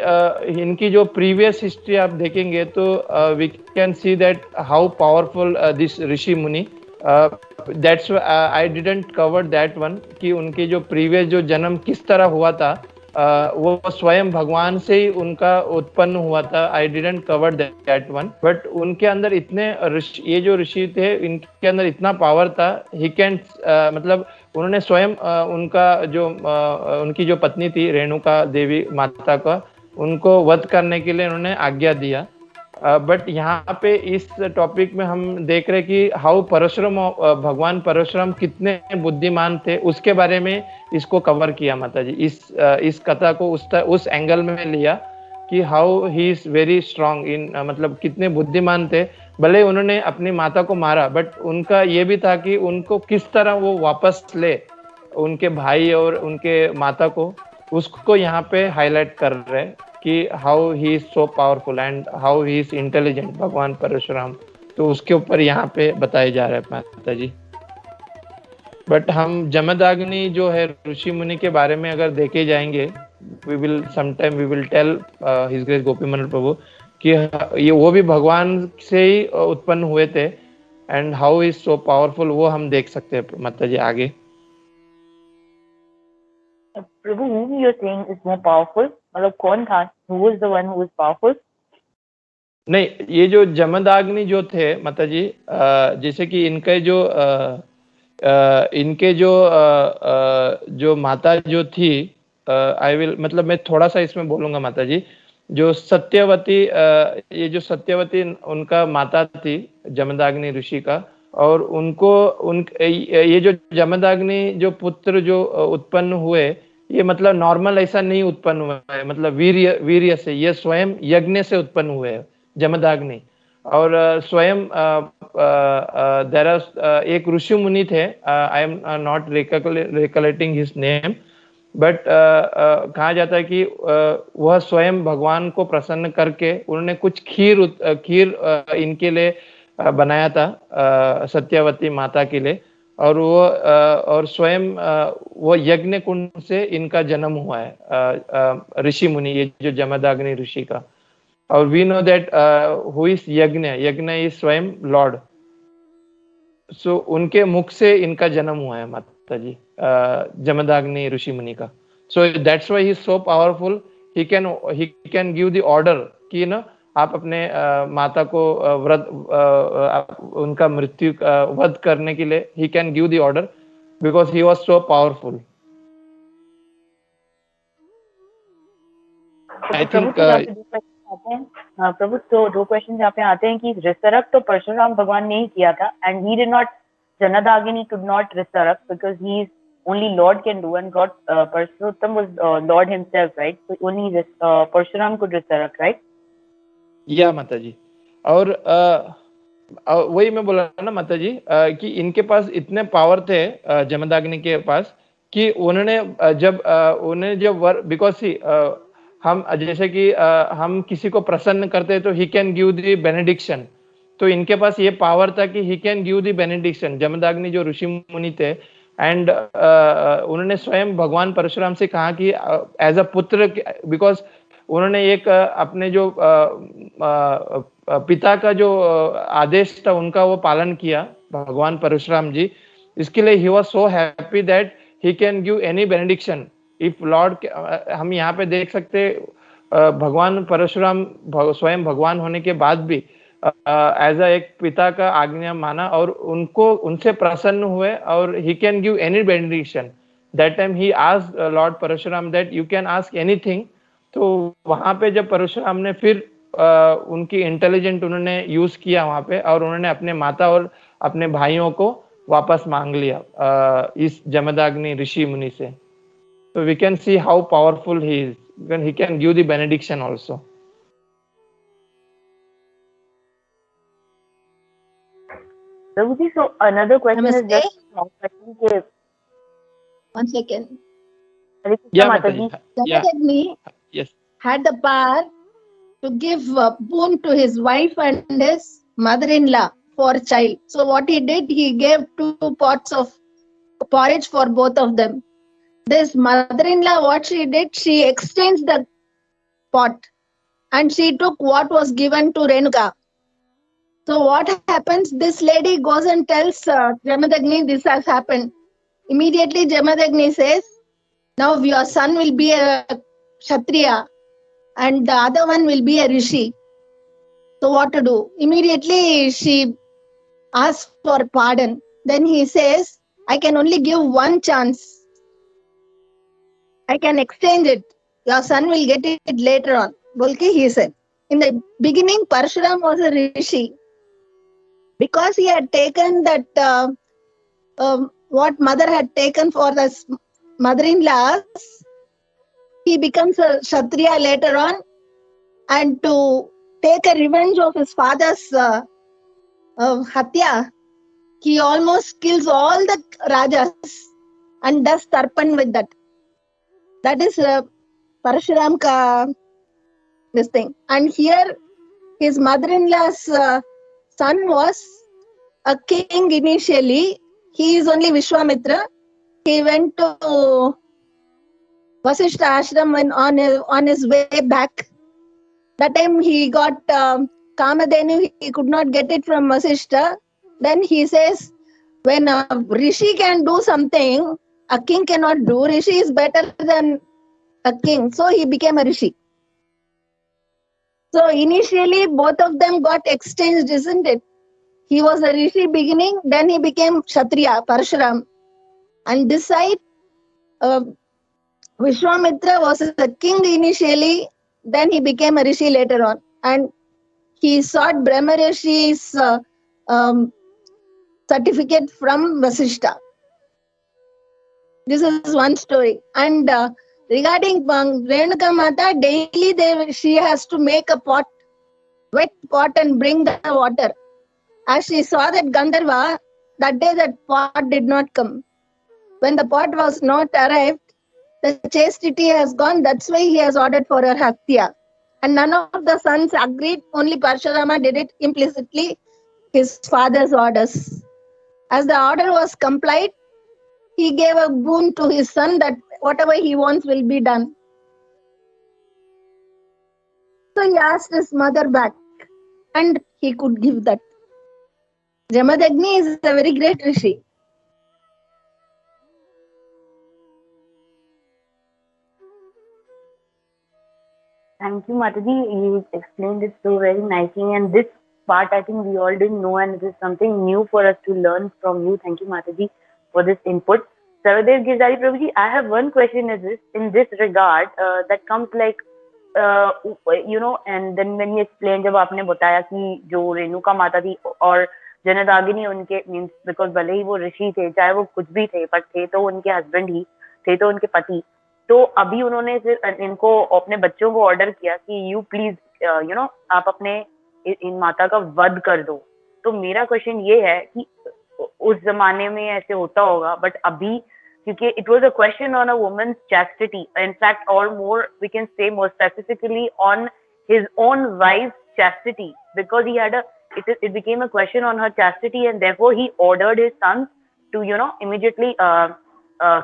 इनकी जो प्रीवियस हिस्ट्री आप देखेंगे तो we can see that how powerful this ऋषि मुनि। That's I didn't cover that one कि उनके जो प्रीवियस जो जन्म किस तरह हुआ था, वो स्वयं भगवान से ही उनका उत्पन्न हुआ था। आई didn't cover that one, but उनके अंदर इतने ये जो ऋषि थे इनके अंदर इतना पावर था, ही कैन मतलब उन्होंने स्वयं उनकी जो पत्नी थी रेणुका देवी माता का, उनको वध करने के लिए उन्होंने आज्ञा दिया। बट यहाँ पे इस टॉपिक में हम देख रहे कि हाउ परशुराम, भगवान परशुराम कितने बुद्धिमान थे, उसके बारे में इसको कवर किया माता जी। इस कथा को उस एंगल में लिया कि how he is very strong in, मतलब कितने बुद्धिमान थे। भले उन्होंने अपनी माता को मारा, बट उनका ये भी था कि उनको किस तरह वो वापस ले उनके भाई और उनके माता को, उसको यहाँ पे हाईलाइट कर रहे कि how he is so powerful and how he is intelligent, भगवान परशुराम। तो उसके ऊपर यहाँ पे बताए जा रहे हैं माता जी। बट हम जमदाग्नि जो है ऋषि मुनि के बारे में अगर देखे जाएंगे, we will tell his grace Gopi Manohar प्रभु कि ये वो भी भगवान से ही उत्पन्न हुए थे and how is so powerful, वो हम देख सकते हैं माता जी आगे। Prabhu, whom you're saying is more powerful? मतलब कौन था? Who was the one who was powerful? नहीं, ये जो जमदाग्नि जो थे माता जी, जैसे कि इनके जो माता जो थी, आई विल मतलब मैं थोड़ा सा इसमें बोलूंगा माता जी, जो सत्यवती, ये जो सत्यवती उनका माता थी जमदाग्नि ऋषि का, और ये जो जमदाग्नि जो पुत्र जो उत्पन्न हुए, ये मतलब नॉर्मल ऐसा नहीं उत्पन्न हुआ है, मतलब वीर्य से, ये स्वयं यज्ञ से उत्पन्न हुए हैं जमदाग्नि। और स्वयं एक ऋषि मुनि थे, I am not recollecting his name, but कहा जाता है कि वह स्वयं भगवान को प्रसन्न करके उन्होंने कुछ खीर इनके लिए बनाया था, सत्यवती माता के लिए, और और स्वयं वो यज्ञ कुंड से इनका जन्म हुआ है, ऋषि मुनि, ये जो जमदाग्नि ऋषि का। और we know that who is yajna is svayam Lord, so उनके मुख से इनका जन्म हुआ है माता जी, जमदाग्नि ऋषि मुनि का। So that's why he is so powerful, he can give the order कि ना आप अपने माता को उनका मृत्यु वध करने के लिए ही can give the order, because he was so powerful. I think प्रभु, तो दो क्वेश्चन यहाँ पे आते हैं कि रिसरक्ट तो परशुराम भगवान ने ही किया था, and he did not, Janadagini could not resurrect because he is only Lord can do, and God Parshurottam was Lord himself, right? So only Parshuram could resurrect, right? या माता जी, और वही मैं बोला ना माता जी, कि इनके पास इतने पावर थे जमदाग्नि के पास कि उन्होंने जब बिकॉज सी हम जैसे कि हम किसी को प्रसन्न करते हैं तो ही कैन गिव द बेनेडिक्शन, तो इनके पास ये पावर था कि ही can give the benediction. Jamadagni जो ऋषि मुनि थे, एंड उन्होंने स्वयं भगवान परशुराम से कहा कि एज अ पुत्र, बिकॉज उन्होंने एक अपने जो पिता का जो आदेश था उनका वो पालन किया भगवान परशुराम जी, इसके लिए he was so happy that he can give any benediction if Lord. हम यहाँ पे देख सकते भगवान परशुराम स्वयं भगवान होने के बाद भी एज अ एक पिता का आज्ञा माना और उनसे प्रसन्न हुए, और he can give any benediction. That time he asked Lord Parshuram that you can ask anything. तो वहां पे जब परशुराम ने फिर उनकी इंटेलिजेंट उन्होंने यूज किया वहां पे, और उन्होंने अपने माता और अपने भाइयों को वापस मांग लिया इस जमदाग्नि ऋषि मुनि से। So we can see how powerful he is. When he can give the benediction also. Prabhuji, so another question is just one second. Yeah, Mataji. Jamadagni Yes. had the power to give boon to his wife and his mother-in-law for a child. So what he did, he gave 2 pots of porridge for both of them. This mother-in-law, what she did, she exchanged the pot and she took what was given to Renuka. So what happens, this lady goes and tells Jamadagni this has happened. Immediately Jamadagni says, now your son will be a Kshatriya and the other one will be a Rishi. So what to do? Immediately she asks for pardon. Then he says, I can only give one chance. I can exchange it. Your son will get it later on. Bolke he said. In the beginning, Parshuram was a Rishi. Because he had taken that, what mother had taken for the mother-in-laws, he becomes a Kshatriya later on. And to take a revenge of his father's Hatya, he almost kills all the Rajas and does Tarpan with that. That is Parshuram ka this thing. And here his mother-in-law's son was a king initially. He is only Vishwamitra. He went to Vasishtha ashram when on his way back. That time he got Kamadhenu. He could not get it from Vasishtha. Then he says, when a Rishi can do something, a king cannot do. Rishi is better than a king. So he became a Rishi. So initially, both of them got exchanged, isn't it? He was a Rishi beginning, then he became Kshatriya, Parshuram. And this side, uh, Vishwamitra was a king initially, then he became a Rishi later on. And he sought Brahma Rishi's um, certificate from Vasishta. This is one story. And regarding Renuka Mata, daily she has to make a pot, wet pot, and bring the water. As she saw that Gandharva, that day that pot did not come. When the pot was not arrived, the chastity has gone. That's why he has ordered for her Hatya. And none of the sons agreed. Only Parshurama did it implicitly, his father's orders. As the order was complied, he gave a boon to his son that whatever he wants will be done. So he asked his mother back, and he could give that. Jamadagni is a very great Rishi. Thank you, Mataji. You explained it so very nicely, and this part I think we all didn't know, and it is something new for us to learn from you. Thank you, Mataji, for this input. Sarvadev Girdhari Prabhuji, I have one question in this regard that comes like, and then when you explained, जब आपने बताया कि जो रेणुका माता थी और जनदागिनी उनके means because भले ही वो ऋषि थे, चाहे वो कुछ भी थे, पर थे तो उनके हस्बैंड ही थे, तो उनके पति. तो अभी उन्होंने सिर्फ इनको अपने बच्चों को ऑर्डर किया कि यू प्लीज आप अपने इन माता का वध कर दो. तो मेरा क्वेश्चन ये है कि उस जमाने में ऐसे होता होगा, बट अभी क्योंकि it was a question on a woman's chastity, in fact और more we can say more specifically on his own wife chastity, because he had it became a question on her chastity, and therefore he ordered his sons to immediately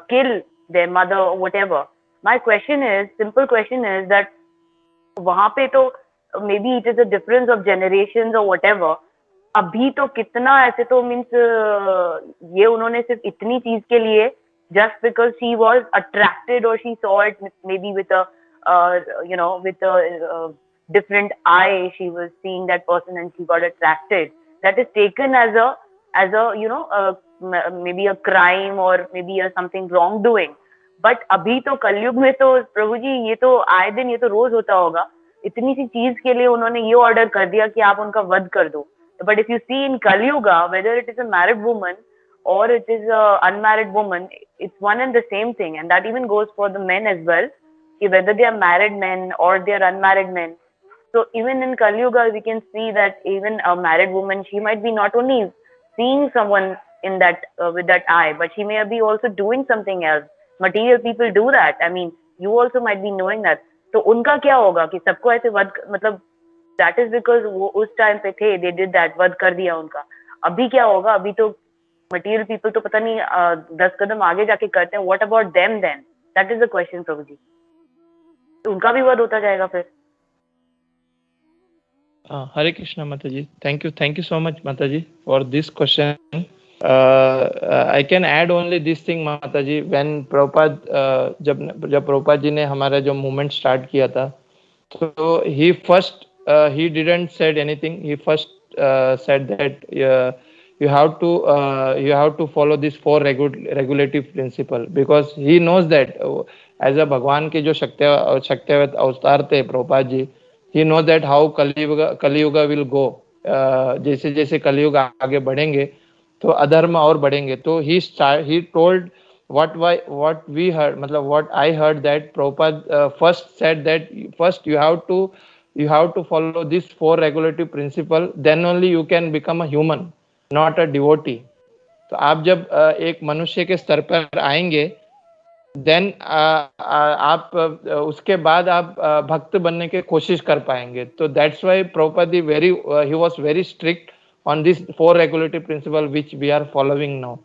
kill their mother or whatever. My question is, simple question is that वहाँ पे तो maybe it is a difference of generations or whatever. अभी तो कितना ऐसे तो means ये उन्होंने सिर्फ इतनी चीज के लिए just because she was attracted or she saw it maybe with a with a different eye, she was seeing that person and she got attracted. That is taken as a maybe a crime or maybe a something wrongdoing. But अभी तो कलयुग में तो प्रभु जी ये तो आए दिन ये तो रोज होता होगा. इतनी सी चीज के लिए उन्होंने ये ऑर्डर कर दिया कि आप उनका वध कर दो. But if you see in Kalyuga, whether it is a married woman or it is a unmarried woman, it's one and the same thing, and that even goes for the men as well, whether they are married men or they are unmarried men. So even in Kali Yuga, we can see that even a married woman, she might be not only seeing someone in that with that eye, but she may be also doing something else. Material people do that. I mean, you also might be knowing that. तो उनका क्या होगा कि सबको ऐसे वध, मतलब that is because वो उस टाइम पे थे, they did that, वध कर दिया उनका. अभी क्या होगा? अभी तो मटीरियल पीपल तो पता नहीं 10 कदम आगे जाके करते हैं. What about them then? That is the question प्रभु जी. तो उनका भी वध होता जाएगा फिर? हरे कृष्णा माता जी. थैंक यू सो मच माता जी for this question. I can add only this thing माता जी. व्हेन प्रभुपाद जब प्रभुपाद जी ने हमारा जो मूवमेंट स्टार्ट किया था, तो ही first he didn't said anything. He first said that you have to follow this 4 regulative principle, because he knows that as a भगवान के जो शक्तिवत अवतार थे Prabhupada ji, he knows that how Kaliyuga will go. जैसे जैसे कलियुग आगे बढ़ेंगे तो अधर्म और बढ़ेंगे. तो he told what we heard, मतलब what I heard, that Prabhupada first said that first you have to follow this 4 regulative principle, then only you can become a human, not a devotee. तो आप जब एक मनुष्य के स्तर पर आएंगे, देन आप उसके बाद आप भक्त बनने की कोशिश कर पाएंगे. तो that's why Prabhupada he was very strict on this 4 regulatory principle which we are following now.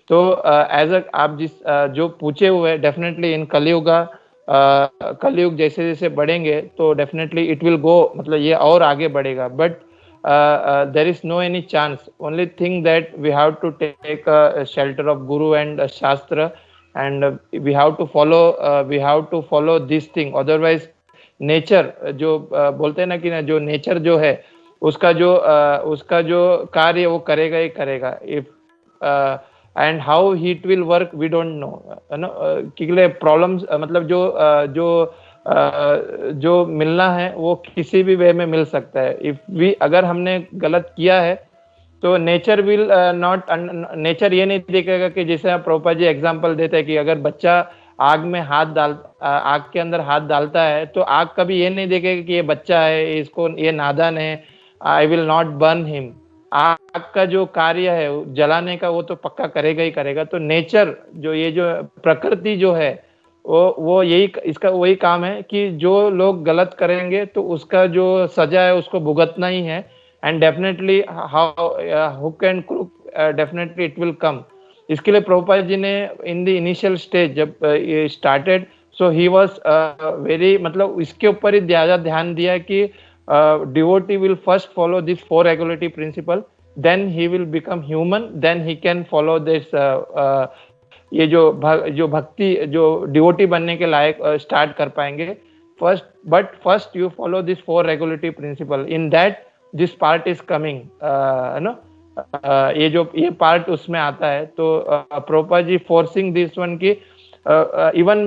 तो एज आप जो पूछे हुए, डेफिनेटली इन कलयुग जैसे जैसे बढ़ेंगे तो डेफिनेटली इट विल गो, मतलब ये और आगे बढ़ेगा. But there is no any chance. Only thing that we have to take a shelter of Guru and Shastra, and we have to follow this thing, otherwise nature जो बोलते हैं ना कि ना जो नेचर जो है उसका जो कार्य वो करेगा ही करेगा. If and how it will work we don't know, है ना. क्योंकि प्रॉब्लम्स मतलब जो मिलना है वो किसी भी वे में मिल सकता है. इफ वी अगर हमने गलत किया है तो नेचर विल नॉट, नेचर ये नहीं देखेगा कि जैसे आप प्रभुपाद जी एग्जांपल देते हैं कि अगर बच्चा आग के अंदर हाथ डालता है तो आग कभी ये नहीं देखेगा कि ये बच्चा है, इसको ये नादान है, I will not burn him. आग का जो कार्य है जलाने का वो तो पक्का करेगा ही करेगा. तो नेचर जो प्रकृति जो है वो यही इसका वही काम है कि जो लोग गलत करेंगे तो उसका जो सजा है उसको भुगतना ही है. And definitely hook and crook definitely it will come. इसके लिए प्रभुपाद जी ने इन द इनिशियल स्टेज जब ये started, so he was very, मतलब इसके ऊपर ही ज्यादा ध्यान दिया कि devotee will first follow this 4 regulatory principle, then he will become human, then he can follow this ये जो भक्ति जो डिवोटी बनने के लायक स्टार्ट कर पाएंगे. First you follow this 4 regulatory principle, in that this part is coming, no. ये part उसमें आता है. तो Prabhupada ji forcing this one की इवन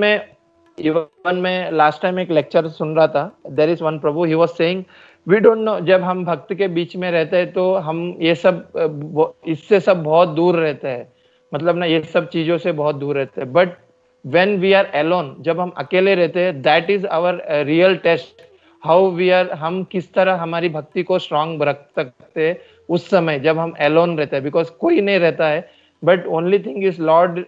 मैं लास्ट टाइम एक लेक्चर सुन रहा था. There is one Prabhu, he was saying we don't know, जब हम भक्त के बीच में रहते हैं तो हम ये सब इससे सब बहुत दूर रहते हैं, मतलब ना ये सब चीजों से बहुत दूर रहते हैं. But when we are alone, जब हम अकेले रहते हैं, that is our real test, how we are, हम किस तरह हमारी भक्ति को स्ट्रांग रख सकते हैं उस समय जब हम एलोन रहते हैं. बिकॉज कोई नहीं रहता है, but only thing is Lord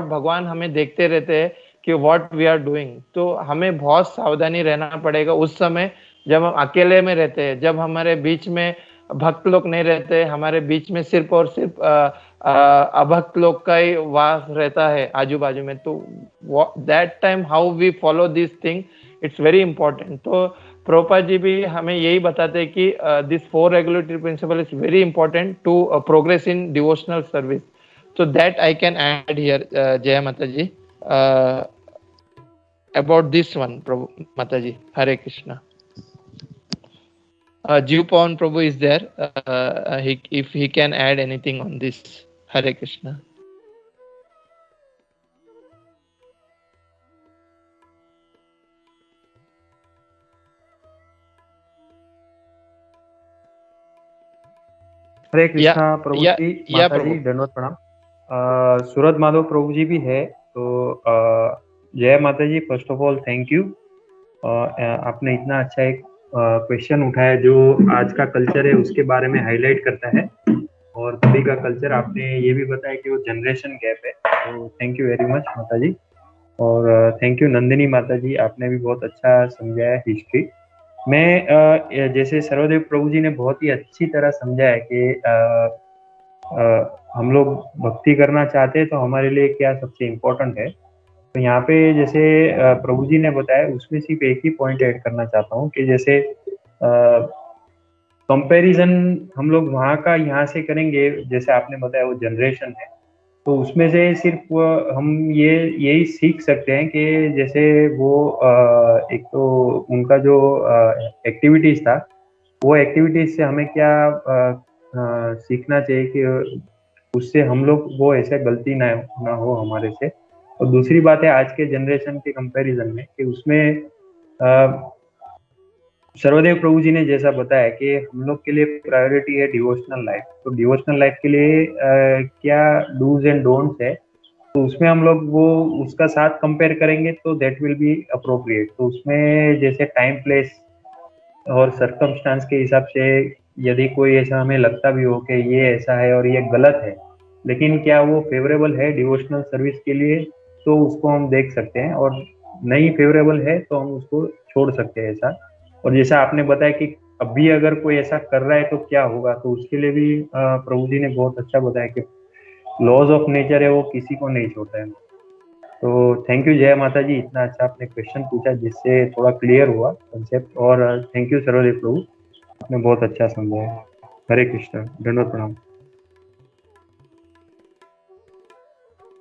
भगवान हमें देखते रहते हैं कि व्हाट वी आर डूइंग. तो हमें बहुत सावधानी रहना पड़ेगा उस समय जब हम अकेले में रहते हैं, जब हमारे बीच में भक्त लोग नहीं रहते, हमारे बीच में सिर्फ और सिर्फ अभक्त लोग का ही वास रहता है आजू बाजू में. तो that time how we follow this thing, it's very important. तो प्रभुपाद जी भी हमें यही बताते हैं कि this 4 regulatory principle is very important to progress in devotional service. So that I can add here, Jaya Mataji, about this one, Prabhu Mataji. Hare Krishna. Jiv Pawan Prabhu is there. If he can add anything on this, Hare Krishna. हरे कृष्णा प्रभु जी, माता जी धन्यवाद प्रणाम. सूरज माधव प्रभु जी भी है. तो जय माता जी, first of all thank you. आपने इतना अच्छा एक क्वेश्चन उठाया जो आज का कल्चर है उसके बारे में हाईलाइट करता है, और तभी का कल्चर आपने ये भी बताया कि वो जनरेशन गैप है. तो थैंक यू वेरी मच माता जी. और थैंक यू नंदिनी माता जी, आपने भी बहुत अच्छा समझाया हिस्ट्री. मैं जैसे सर्वदेव प्रभु जी ने बहुत ही अच्छी तरह समझाया कि हम लोग भक्ति करना चाहते हैं तो हमारे लिए क्या सबसे इम्पोर्टेंट है. तो यहाँ पे जैसे प्रभु जी ने बताया उसमें सिर्फ एक ही पॉइंट ऐड करना चाहता हूँ कि जैसे कंपैरिजन हम लोग वहाँ का यहाँ से करेंगे, जैसे आपने बताया वो जनरेशन है, तो उसमें से सिर्फ हम यही सीख सकते हैं कि जैसे वो एक तो उनका जो एक्टिविटीज था, वो एक्टिविटीज से हमें क्या सीखना चाहिए कि उससे हम लोग वो ऐसे गलती ना हो हमारे से. और दूसरी बात है आज के जनरेशन के कंपैरिजन में कि उसमें सर्वदेव प्रभु जी ने जैसा बताया कि हम लोग के लिए प्रायोरिटी है डिवोशनल लाइफ. तो डिवोशनल लाइफ के लिए क्या डूज एंड डोंट्स है, तो उसमें हम लोग वो उसका साथ कंपेयर करेंगे तो दैट विल बी अप्रोप्रिएट. तो उसमें जैसे टाइम प्लेस और सर्कमस्टांस के हिसाब से यदि कोई ऐसा हमें लगता भी हो कि ये ऐसा है और ये गलत है, लेकिन क्या वो फेवरेबल है डिवोशनल सर्विस के लिए, तो उसको हम देख सकते हैं. और नहीं फेवरेबल है तो हम उसको छोड़ सकते हैं ऐसा. और जैसा आपने बताया कि अभी अगर कोई ऐसा कर रहा है तो क्या होगा, तो उसके लिए भी प्रभु जी ने बहुत अच्छा बताया कि लॉज ऑफ नेचर है वो किसी को नहीं छोड़ता है. तो थैंक यू जय माता जी, इतना अच्छा आपने क्वेश्चन पूछा जिससे थोड़ा क्लियर हुआ कंसेप्ट. और थैंक यू सर्वदेव प्रभु, आपने बहुत अच्छा समझाया. हरे कृष्ण, धन्यवाद प्रणाम.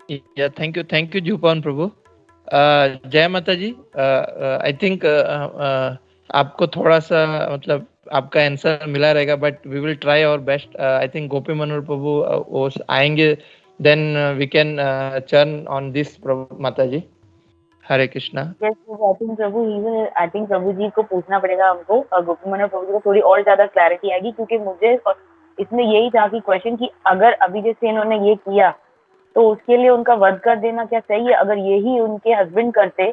Thank you, Jupan Prabhu. जय माता जी. आई थिंक आपको थोड़ा सा मतलब आपका आंसर मिला रहेगा, but we will try our best. I think Gopi Manohar प्रभु वो आएंगे, then we can churn on this प्रभु माता जी. हरे कृष्णा. आई थिंक प्रभु जी को पूछना पड़ेगा हमको, गोपी मनोहर प्रभु जी को थोड़ी और ज्यादा क्लैरिटी आएगी, क्योंकि मुझे इसमें यही था कि क्वेश्चन कि अगर अभी जैसे इन्होंने ये किया तो उसके लिए उनका वध कर देना क्या सही है? अगर यही उनके हस्बैंड करते,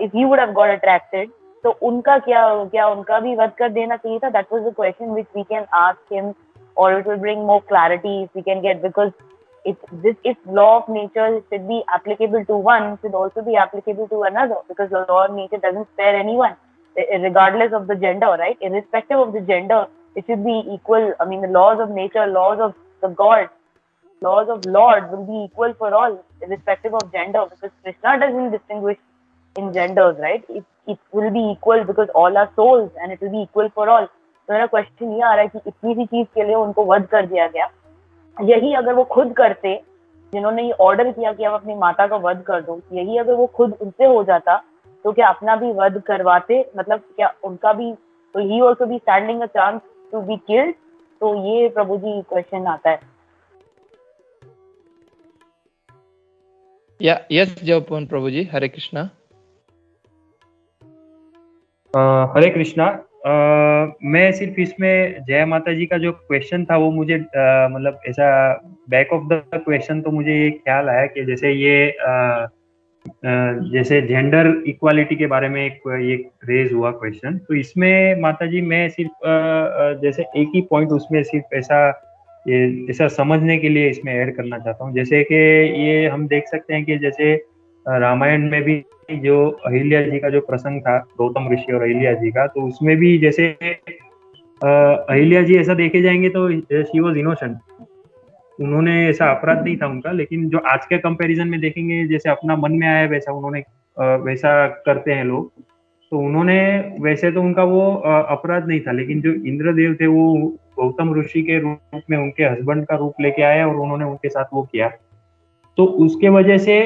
if he would have got attracted, तो उनका क्या उनका भी वध कर देना चाहिए था? That was the question which we can ask him, और it will bring more clarity if we can get, because if law of nature should be applicable to one, should also be applicable to another, because the law of nature doesn't spare anyone, regardless of the gender, right? Irrespective of the gender, it should be equal. I mean, the laws of nature, laws of the God, laws of Lord will be equal for all, irrespective of gender, because Krishna doesn't distinguish in genders, right? It will be equal because all are souls, and it will be equal for all. तो मेरा question ये आ रहा है कि इतनी सी चीज के लिए उनको वध कर दिया गया, यही अगर वो खुद करते, जिन्होंने ये ऑर्डर किया कि आप अपनी माता का वध कर दो, यही अगर वो खुद उनसे हो जाता तो क्या अपना भी वध करवाते? मतलब क्या उनका भी, तो he also be standing a chance to be killed? तो ये प्रभु जी क्वेश्चन आता है. यस जयपुन प्रभु जी. हरे कृष्णा. हरे कृष्णा. मैं सिर्फ इसमें जय माता जी का जो क्वेश्चन था वो मुझे मतलब ऐसा बैक ऑफ द क्वेश्चन तो मुझे ये ख्याल आया कि जैसे ये जैसे जेंडर इक्वालिटी के बारे में एक रेज हुआ क्वेश्चन, तो इसमें माता जी मैं सिर्फ जैसे एक ही पॉइंट उसमें सिर्फ ऐसा समझने के लिए इसमें ऐड करना चाहता हूँ. जैसे कि ये हम देख सकते हैं कि जैसे रामायण में भी जो अहिल्या जी का जो प्रसंग था, गौतम ऋषि और अहिल्या जी का, तो उसमें भी जैसे अहिल्या जी ऐसा देखे जाएंगे तो शी वॉज इनोसेंट, उन्होंने ऐसा अपराध नहीं था उनका. लेकिन जो आज के कंपैरिजन में देखेंगे, जैसे अपना मन में आया वैसा उन्होंने वैसा करते हैं लोग, तो उन्होंने वैसे तो उनका वो अपराध नहीं था. लेकिन जो इंद्रदेव थे वो गौतम ऋषि के रूप में उनके हस्बैंड का रूप लेके आए और उन्होंने उनके साथ वो किया, तो उसके वजह से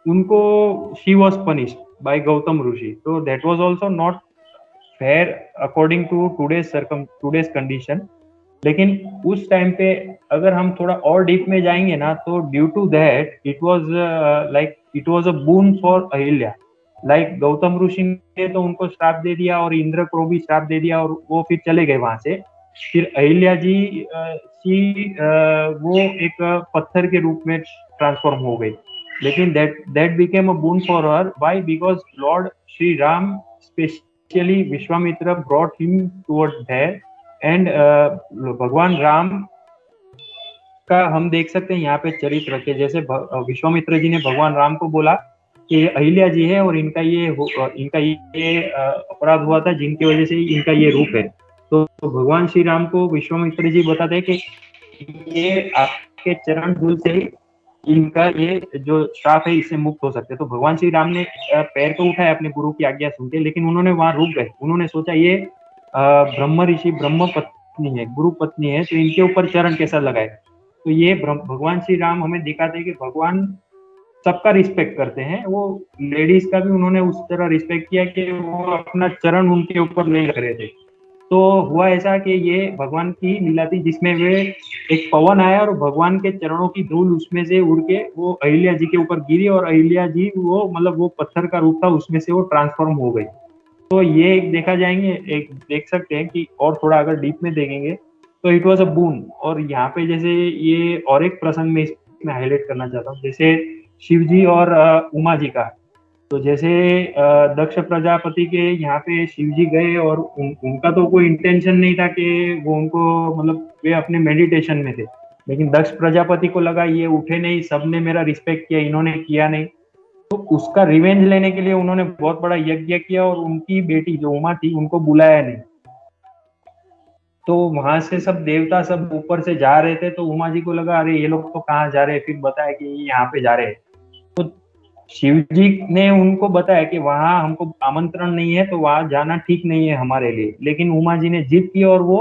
उनको she was punished by Gautam Rishi. तो that was also not fair according to today's condition. लेकिन उस टाइम पे अगर हम थोड़ा और डीप में जाएंगे ना, तो due to that it was a boon for Ahilya. Like Gautam Rishi ने तो उनको श्राप दे दिया और इंद्र को भी श्राप दे दिया और वो फिर चले गए वहां से. फिर अहिल्या जी वो एक पत्थर के रूप में ट्रांसफॉर्म हो गई. लेकिन that became a boon for her. Why? Because Lord Shri Ram specially Vishwamitra brought him towards their. And भगवान राम का हम देख सकते हैं यहाँ पे चरित्र के, जैसे विश्वामित्र जी ने भगवान राम को बोला कि अहिल्या जी है और इनका ये अपराध हुआ था जिनकी वजह से इनका ये रूप है. तो भगवान श्री राम को विश्वामित्र जी बताते हैं कि ये आपके चरण धूल से ही इनका ये जो श्राप है इससे मुक्त हो सकते. तो भगवान श्री राम ने पैर तो उठाया अपने गुरु की आज्ञा सुन के, लेकिन उन्होंने वहां रुक गए. उन्होंने सोचा ये ब्रह्म ऋषि ब्रह्म पत्नी है, गुरु पत्नी है, तो इनके ऊपर चरण कैसा लगाए. तो ये भगवान श्री राम हमें दिखाते हैं कि भगवान सबका रिस्पेक्ट करते हैं. वो लेडीज का भी उन्होंने उस तरह रिस्पेक्ट किया कि वो अपना चरण उनके ऊपर नहीं रख रहे थे. तो हुआ ऐसा कि ये भगवान की लीला थी जिसमें वे एक पवन आया और भगवान के चरणों की धूल उसमें से उड़ के वो अहिल्या जी के ऊपर गिरी और अहिल्या जी वो मतलब वो पत्थर का रूप था उसमें से वो ट्रांसफॉर्म हो गई. तो ये एक देखा जाएंगे, एक देख सकते हैं कि और थोड़ा अगर डीप में देखेंगे तो इट वाज अ बून. और यहाँ पे जैसे ये और एक प्रसंग में इसमें हाईलाइट करना चाहता हूँ, जैसे शिव जी और उमा जी का. तो जैसे दक्ष प्रजापति के यहाँ पे शिव जी गए और उनका तो कोई इंटेंशन नहीं था कि वो उनको मतलब वे अपने मेडिटेशन में थे. लेकिन दक्ष प्रजापति को लगा ये उठे नहीं, सबने मेरा रिस्पेक्ट किया, इन्होंने किया नहीं. तो उसका रिवेंज लेने के लिए उन्होंने बहुत बड़ा यज्ञ किया और उनकी बेटी जो उमा थी उनको बुलाया नहीं. तो वहां से सब देवता सब ऊपर से जा रहे थे, तो उमा जी को लगा अरे ये लोग तो कहाँ जा रहे हैं. फिर बताया कि यहाँ पे जा रहे हैं. तो शिव जी ने उनको बताया कि वहां हमको आमंत्रण नहीं है, तो वहां जाना ठीक नहीं है हमारे लिए. लेकिन उमा जी ने जिद की और वो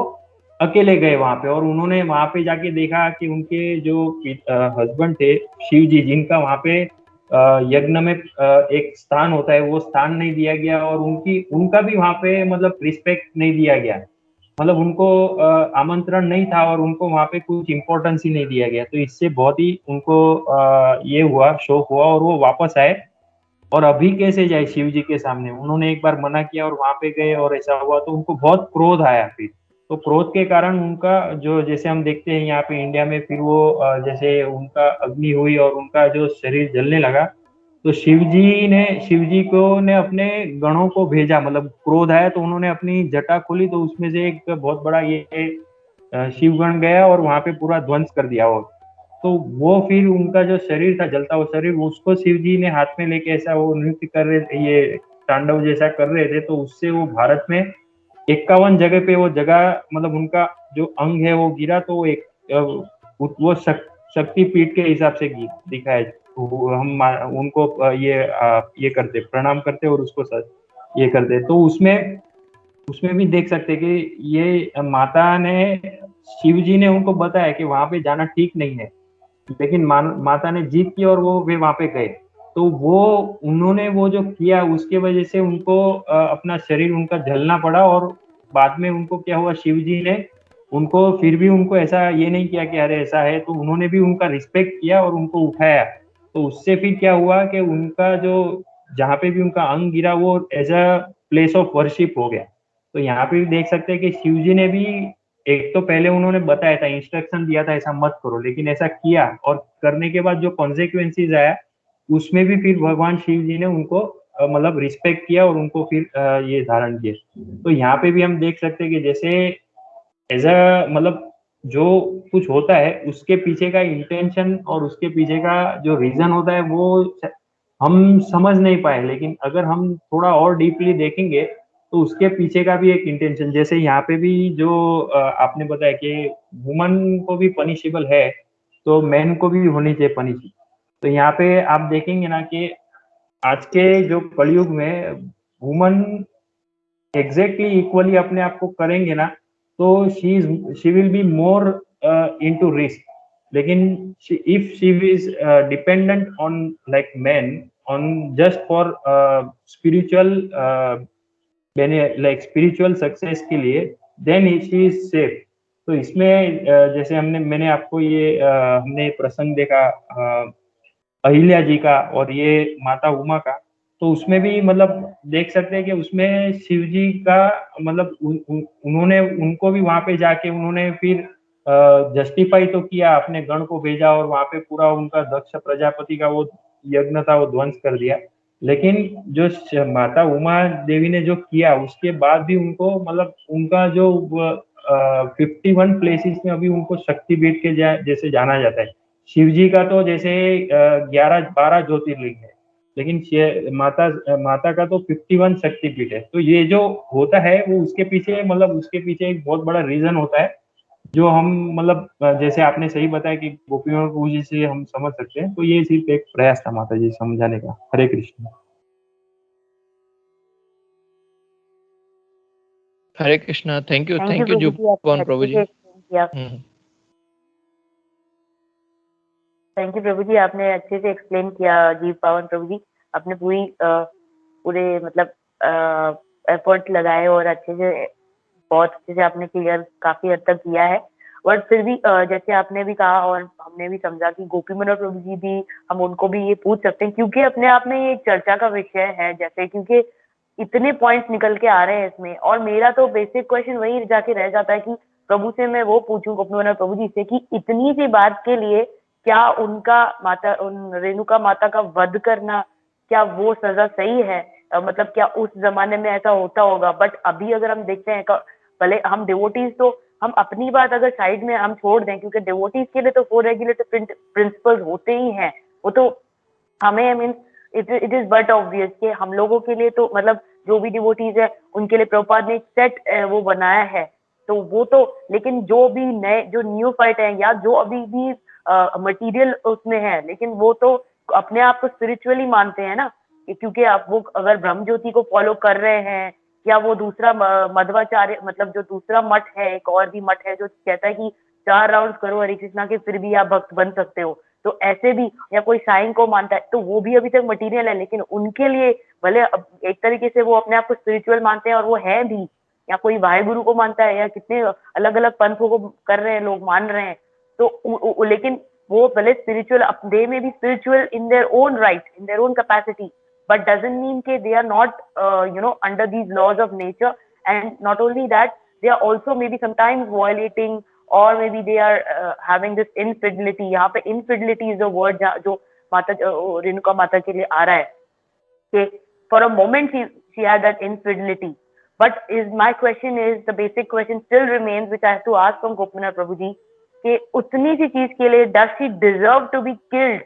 अकेले गए वहां पे, और उन्होंने वहां पे जाके देखा कि उनके जो हस्बैंड थे शिव जी, जिनका वहां पे यज्ञ में एक स्थान होता है, वो स्थान नहीं दिया गया, और उनका भी वहां पे मतलब रिस्पेक्ट नहीं दिया गया, मतलब उनको आमंत्रण नहीं था और उनको वहां पे कुछ इम्पोर्टेंस ही नहीं दिया गया। तो इससे बहुत ही उनको ये हुआ, शौक हुआ, और वो वापस आए। और अभी कैसे जाए शिव जी के सामने, उन्होंने एक बार मना किया और वहां पे गए और ऐसा हुआ, तो उनको बहुत क्रोध आया फिर। तो क्रोध के कारण उनका जो, जैसे हम देखते हैं यहाँ पे इंडिया में, फिर वो जैसे उनका अग्नि हुई और उनका जो शरीर जलने लगा, तो शिव जी को ने अपने गणों को भेजा, मतलब क्रोध आया तो उन्होंने अपनी जटा खोली, तो उसमें से एक बहुत बड़ा ये शिवगण गया और वहां पे पूरा ध्वंस कर दिया। और तो वो फिर उनका जो शरीर था, जलता हुआ शरीर, उसको शिव जी ने हाथ में लेके ऐसा वो नृत्य कर रहे थे, ये तांडव जैसा कर रहे थे, तो उससे वो भारत में 51 जगह पे वो जगह, मतलब उनका जो अंग है वो गिरा, तो वो एक वो शक्तिपीठ के हिसाब से दिखा है। तो हम उनको ये करते, प्रणाम करते और उसको ये करते। तो उसमें उसमें भी देख सकते कि ये माता ने, शिव जी ने उनको बताया कि वहां पे जाना ठीक नहीं है, लेकिन माता ने जीत की और वे वहां पे गए। तो वो उन्होंने वो जो किया, उसके वजह से उनको अपना शरीर उनका जलना पड़ा, और बाद में उनको क्या हुआ, शिव जी ने उनको फिर भी उनको ऐसा ये नहीं किया कि अरे ऐसा है, तो उन्होंने भी उनका रिस्पेक्ट किया और उनको उठाया। तो उससे फिर क्या हुआ कि उनका जो, जहाँ पे भी उनका अंग गिरा, वो as a place of worship हो गया। तो यहाँ पे भी देख सकते हैं कि शिव जी ने भी, एक तो पहले उन्होंने बताया था, इंस्ट्रक्शन दिया था ऐसा मत करो, लेकिन ऐसा किया, और करने के बाद जो कॉन्सिक्वेंसेज आया, उसमें भी फिर भगवान शिव जी ने उनको मतलब रिस्पेक्ट किया और उनको फिर ये धारण किए। तो यहाँ पे भी हम देख सकते हैं कि जैसे एज अ, मतलब जो कुछ होता है उसके पीछे का इंटेंशन और उसके पीछे का जो रीजन होता है, वो हम समझ नहीं पाए, लेकिन अगर हम थोड़ा और डीपली देखेंगे तो उसके पीछे का भी एक इंटेंशन, जैसे यहाँ पे भी जो आपने बताया कि वुमन को भी पनिशेबल है, तो मैन को भी होनी चाहिए पनिश। तो यहाँ पे आप देखेंगे ना कि आज के जो कलयुग में वुमन एग्जैक्टली इक्वली अपने आप को करेंगे ना, तो she will be more into risk. लेकिन if she is dependent on like man, on just for spiritual, like spiritual success के लिए, देन शी इज सेफ। तो इसमें जैसे मैंने आपको ये हमने प्रसंग देखा अहिल्या जी का और ये माता उमा का, तो उसमें भी मतलब देख सकते हैं कि उसमें शिव जी का मतलब उन्होंने उनको भी वहां पे जाके उन्होंने फिर जस्टिफाई तो किया, अपने गण को भेजा और वहां पे पूरा उनका दक्ष प्रजापति का वो यज्ञ था वो ध्वंस कर दिया। लेकिन जो माता उमा देवी ने जो किया, उसके बाद भी उनको मतलब उनका जो 51 प्लेसेस में अभी उनको शक्तिपीठ के जैसे जाना जाता है। शिव जी का तो जैसे 11-12 ज्योतिर्लिंग है, लेकिन माता का तो 51 शक्तिपीठ है। तो ये जो होता है वो उसके पीछे, मतलब उसके पीछे एक बहुत बड़ा रीजन होता है, जो हम मतलब जैसे आपने सही बताया कि गोपियों को पूजी से हम समझ सकते हैं। तो ये सिर्फ एक प्रयास था माता जी समझाने का। हरे कृष्ण। हरे कृष्णा। थैंक यू प्रभु जी, आपने प्रभु अच्छे जी। से एक्सप्लेन किया। थैंक यू प्रभु जी, आपने अच्छे से एक्सप्लेन किया। जीव पावन प्रभु जी, आपने पूरे मतलब एफर्ट लगाए और अच्छे से, बहुत अच्छे से आपने क्लियर काफी हद तक किया है। बट फिर भी जैसे आपने भी कहा और हमने भी समझा कि गोपी मनोहर प्रभु जी भी, हम उनको भी ये पूछ सकते हैं, क्योंकि अपने आप में ये चर्चा का विषय है, जैसे क्योंकि इतने पॉइंट्स निकल के आ रहे हैं इसमें। और मेरा तो बेसिक क्वेश्चन वही जाके रह जाता है कि प्रभु से मैं वो पूछूं, गोपी मनोहर प्रभु जी से, कि इतनी सी बात के लिए क्या उनका उन रेणुका माता का वध करना, क्या वो सजा सही है? मतलब क्या उस जमाने में ऐसा होता होगा? बट अभी अगर हम देखते हैं, भले हम डिवोटीज, तो हम अपनी बात अगर साइड में हम छोड़ दें, क्योंकि डिवोटीज के लिए तो 4 रेगुलेटरी प्रिंसिपल्स होते ही हैं, वो तो हमें, I mean it is but obvious कि हम लोगों के लिए तो, मतलब जो भी डिवोटीज है उनके लिए प्रभुपाद ने एक सेट वो बनाया है, तो वो तो। लेकिन जो भी नए, जो न्यू फाइट है, या जो अभी भी मटेरियल उसमें है, लेकिन वो तो अपने आप को स्पिरिचुअली मानते हैं ना, क्योंकि आप वो अगर ब्रह्म ज्योति को फॉलो कर रहे हैं, या वो दूसरा मध्वाचार्य मतलब जो दूसरा मठ है, एक और भी मठ है जो कहता है कि 4 राउंड करो हरे कृष्णा के फिर भी आप भक्त बन सकते हो, तो ऐसे भी, या कोई साईं को मानता है तो वो भी अभी तक मटेरियल है, लेकिन उनके लिए भले एक तरीके से वो अपने आप को स्पिरिचुअल मानते हैं और वो है भी, या कोई वाहेगुरु को मानता है, या कितने अलग अलग पंथों को कर रहे हैं लोग, मान रहे हैं, तो लेकिन वो भले स्पिरिचुअल, दे में B spiritual in their own right, in their own capacity, but doesn't mean that they are not under these laws of nature. And not only that, they are also maybe sometimes violating, or maybe they are having this infidelity. यहाँ पे infidelity is the word जो माता रेणुका माता के लिए आ रहा है कि for a moment she had that infidelity. But my question is, the basic question still remains, which I have to ask from Gopinath Prabhu ji, कि उतनी सी चीज के लिए does she deserve to be killed?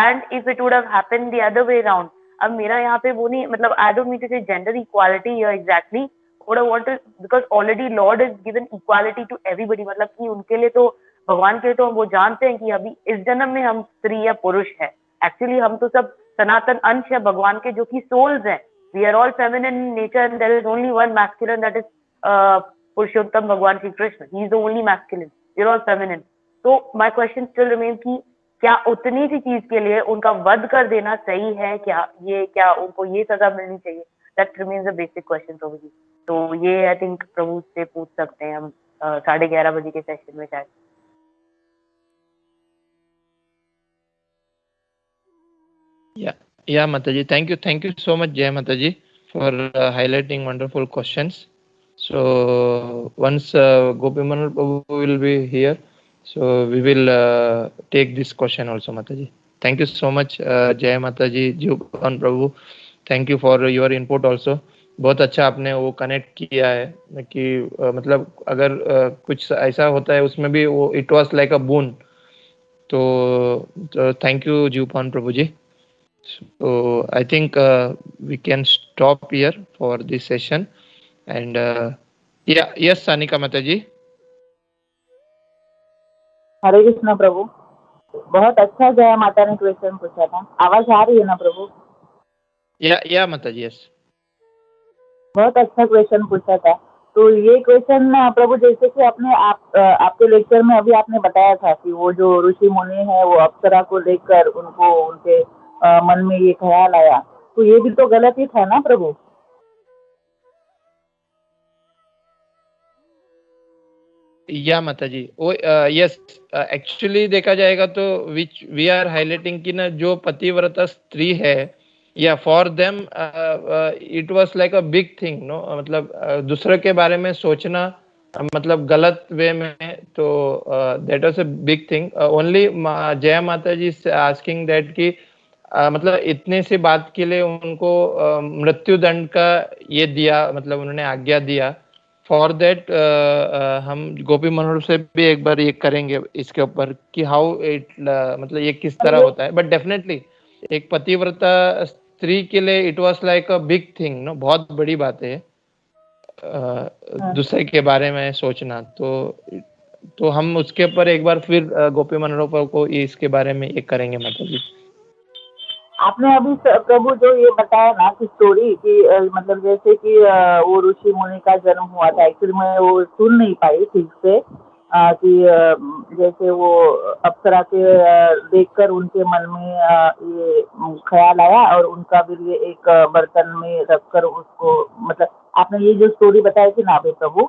And if it would have happened the other way around, अब मेरा यहाँ पे वो नहीं, मतलब I don't mean to say gender equality here exactly, what I want to, because already Lord has given equality to everybody, मतलब कि उनके लिए तो, भगवान के लिए तो वो जानते हैं कि अभी इस जन्म में हम स्त्री या पुरुष है, एक्चुअली हम तो सब सनातन अंश है भगवान के जो कि सोल्स हैं, we are all feminine in nature and there is only one masculine, that is पुरुषोत्तम भगवान Shri Krishna, he is the only masculine, we are all feminine. तो my question still remains कि क्या उतनी सी चीज के लिए उनका वध कर देना सही है क्या? ये क्या उनको ये सजा मिलनी चाहिए? That remains a basic question प्रभु जी. तो ये आई थिंक प्रभु से पूछ सकते हैं हम 11:30 बजे के सेशन में शायद. Yeah, Mataji. Thank you so much, Jai Mataji, for highlighting wonderful questions. So once Gopimanal Prabhu will be here, so we will take this question also, Mataji. Thank you so much, Jai Mataji, Jupan Prabhu. Thank you for your input also. बहुत अच्छा आपने वो connect किया है कि मतलब अगर कुछ ऐसा होता है उसमें भी वो it was like a boon. तो thank you Jupan Prabhu ji. So I think we can stop here for this session. And yes, Sanika Mataji. हरे कृष्णा प्रभु. बहुत अच्छा जया माता ने क्वेश्चन पूछा था. आवाज आ रही है ना प्रभु? या माताजी, यस. बहुत अच्छा क्वेश्चन पूछा था. तो ये क्वेश्चन प्रभु जैसे कि आपके लेक्चर में अभी आपने बताया था कि वो जो ऋषि मुनि है वो अप्सरा को लेकर उनको उनके मन में ये ख्याल आया, तो ये भी तो गलत ही था ना प्रभु? या माताजी, वो यस, एक्चुअली देखा जाएगा तो विच वी आर हाईलाइटिंग कि ना जो पतिव्रता स्त्री है, या for them it was like a big thing, no, मतलब दूसरे के बारे में सोचना मतलब गलत वे में, तो that was a big thing. Only Jaya माताजी इज आस्किंग दैट कि मतलब इतने से बात के लिए उनको मृत्यु दंड का ये दिया, मतलब उन्होंने आज्ञा दिया. फॉर दैट हम गोपी मनोहर से भी एक बार ये करेंगे इसके ऊपर कि हाउ इट मतलब ये किस तरह होता है. बट डेफिनेटली एक पतिव्रता स्त्री के लिए it was like a big thing, no, बहुत बड़ी बात है दूसरे के बारे में सोचना. तो हम उसके ऊपर एक बार फिर गोपी मनोहर को इसके बारे में ये करेंगे. माताजी, आपने अभी प्रभु जो ये बताया ना कि स्टोरी कि मतलब जैसे कि वो ऋषि मुनि का जन्म हुआ था, एक्चुअली मैं वो सुन नहीं पाई ठीक से कि जैसे वो अप्सरा के देखकर उनके मन में ये ख्याल आया और उनका भी ये एक बर्तन में रखकर उसको, मतलब आपने ये जो स्टोरी बताई थी ना अभी प्रभु,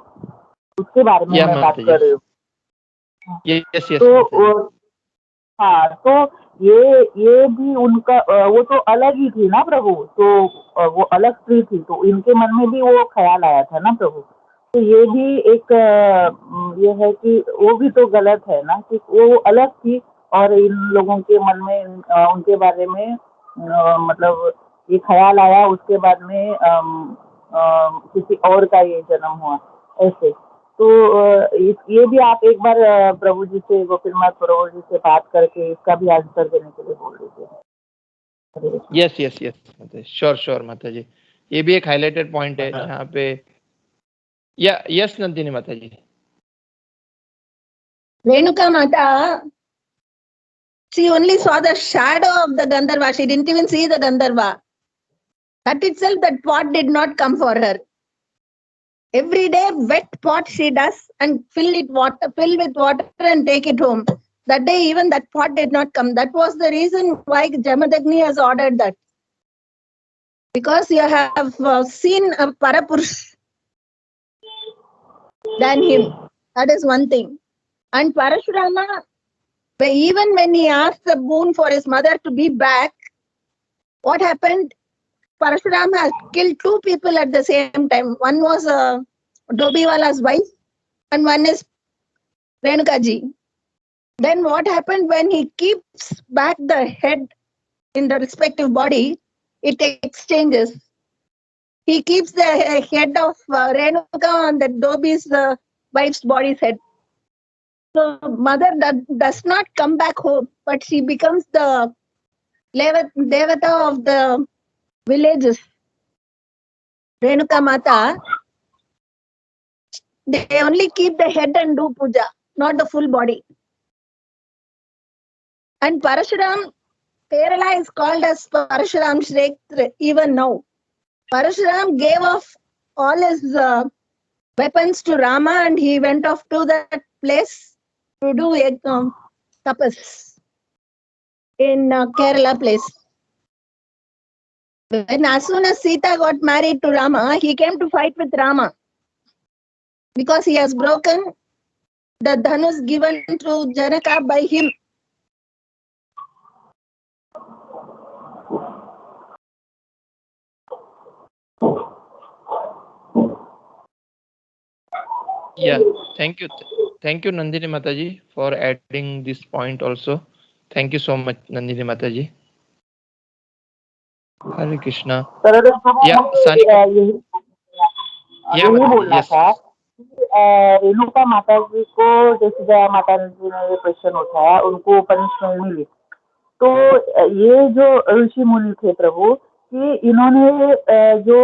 उसके बारे में मैं बात कर रही हूँ. तो हाँ, तो ये भी उनका वो तो अलग ही थी ना प्रभु, तो वो अलग स्त्री थी, तो इनके मन में भी वो ख्याल आया था ना प्रभु. तो ये भी एक ये है कि वो भी तो गलत है ना कि वो अलग थी और इन लोगों के मन में उनके बारे में मतलब ये ख्याल आया, उसके बाद में किसी और का ये जन्म हुआ ऐसे. तो ये भी आप एक बार प्रभु जी से, गोपीनाथ प्रभु जी से बात करके इसका भी आंसर देने के लिए बोल दीजिए. यस, श्योर माताजी. ये भी एक हाईलाइटेड पॉइंट है जहाँ पे यस नंदिनी माताजी. Renuka Mata, she only saw the shadow of the Gandharva. She didn't even see the Gandharva. That itself, that pot did not come for her. Every day, wet pot she does and fill with water and take it home. That day, even that pot did not come. That was the reason why Jamadagni has ordered that. Because you have seen a Parapurush than him. That is one thing. And Parashurama, even when he asked the boon for his mother to be back, what happened? Parashurama has killed two people at the same time. One was Dobiwala's wife and one is Renuka ji. Then what happened when he keeps back the head in the respective body, it exchanges. He keeps the head of Renuka on the Dobi's wife's body's head. So mother does not come back home, but she becomes the Devata of the villages. Renuka Mata, they only keep the head and do puja, not the full body. And Parashuram, Kerala is called as Parashuram Kshetra even now. Parashuram gave off all his weapons to Rama and he went off to that place to do tapas in Kerala place. When as soon as Sita got married to Rama, he came to fight with Rama because he has broken the dhanus given to Janaka by him. Yeah, thank you. Thank you, Nandini Mataji, for adding this point also. Thank you so much, Nandini Mataji. Hare Krishna. Yeah, Sanika. यही Yeah, बोलना yes. था रेणुका माता जी को जैसे जया माता जी ने ये question उठाया उनको पनिशमेंट मिली तो ये जो ऋषि मुनि थे प्रभु कि इन्होंने जो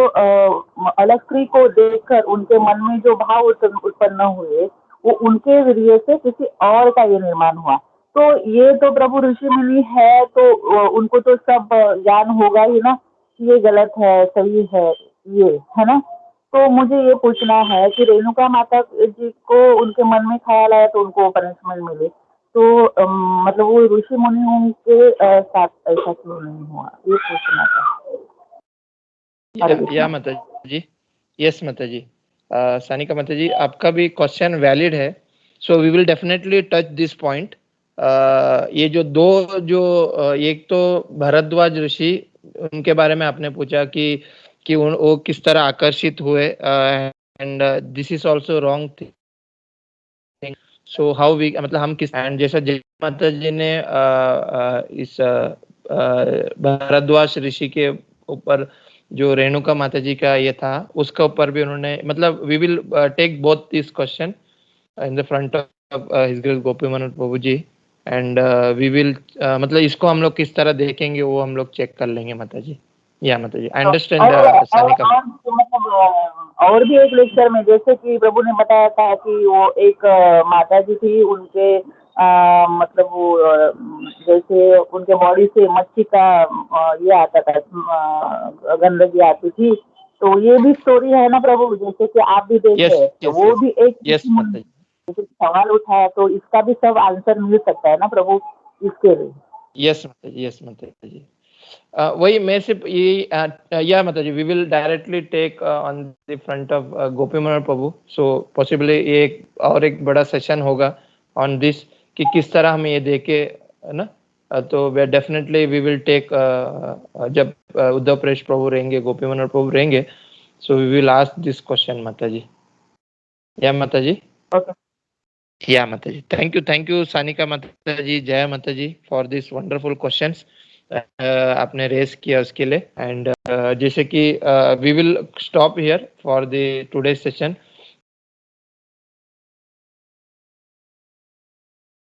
अलग स्त्री को देखकर उनके मन में जो भाव उत्पन्न हुए वो उनके जरिए से किसी और का ये निर्माण हुआ तो ये तो प्रभु ऋषि मुनि है तो उनको तो सब ज्ञान होगा ही ना कि ये गलत है सही है ये है ना तो मुझे ये पूछना है कि रेणुका माता जी को उनके मन में ख्याल आया तो उनको पनिशमेंट मिले तो मतलब वो ऋषि मुनियों के साथ ऐसा क्यों नहीं हुआ ये पूछना था या माताजी यस माताजी सानिका माताजी आपका भी क्वेश्चन वैलिड है so we will definitely touch this point ये जो एक तो भरद्वाज ऋषि उनके बारे में आपने पूछा कि वो किस तरह आकर्षित हुए and this is also wrong thing so how we मतलब हम किस एंड जैसा जय माता जी ने इस भरद्वाज ऋषि के ऊपर जो रेणुका माता जी का ये था उसके ऊपर भी उन्होंने मतलब we will take both this question in the front of his grace Gopi Manohar Prabhu ji and we will मतलब इसको हम लोग किस तरह देखेंगे वो हम लोग चेक कर लेंगे माता जी या माता जी आई अंडरस्टैंड सानिका मतलब और भी एक लेक्चर में जैसे कि प्रभु ने बताया था कि वो एक माता जी थी उनके मतलब वो जैसे उनके बॉडी से मच्छी का ये आता था गंदगी आती थी तो ये भी स्टोरी है ना प्रभु जैसे कि आप भी देखे तो वो भी एक सवाल उठाया तो इसका भी सब आंसर मिल सकता है ना प्रभु इसके लिए यस माता जी वही मैं सिर्फ ये या Mataji we will directly take on the front of Gopi Manohar Prabhu so possibly एक बड़ा सेशन होगा ऑन दिस कि किस तरह हम ये देखे है ना तो वे डेफिनेटली वी विल टेक जब उद्धव प्रेश प्रभु रहेंगे गोपी मनोहर प्रभु रहेंगे so we will ask this question Mataji या माताजी या माताजी थैंक यू सानिका माताजी जय Mataji for this wonderful questions आपने रेस किया उसके लिए एंड जैसे कि we will stop here for the today session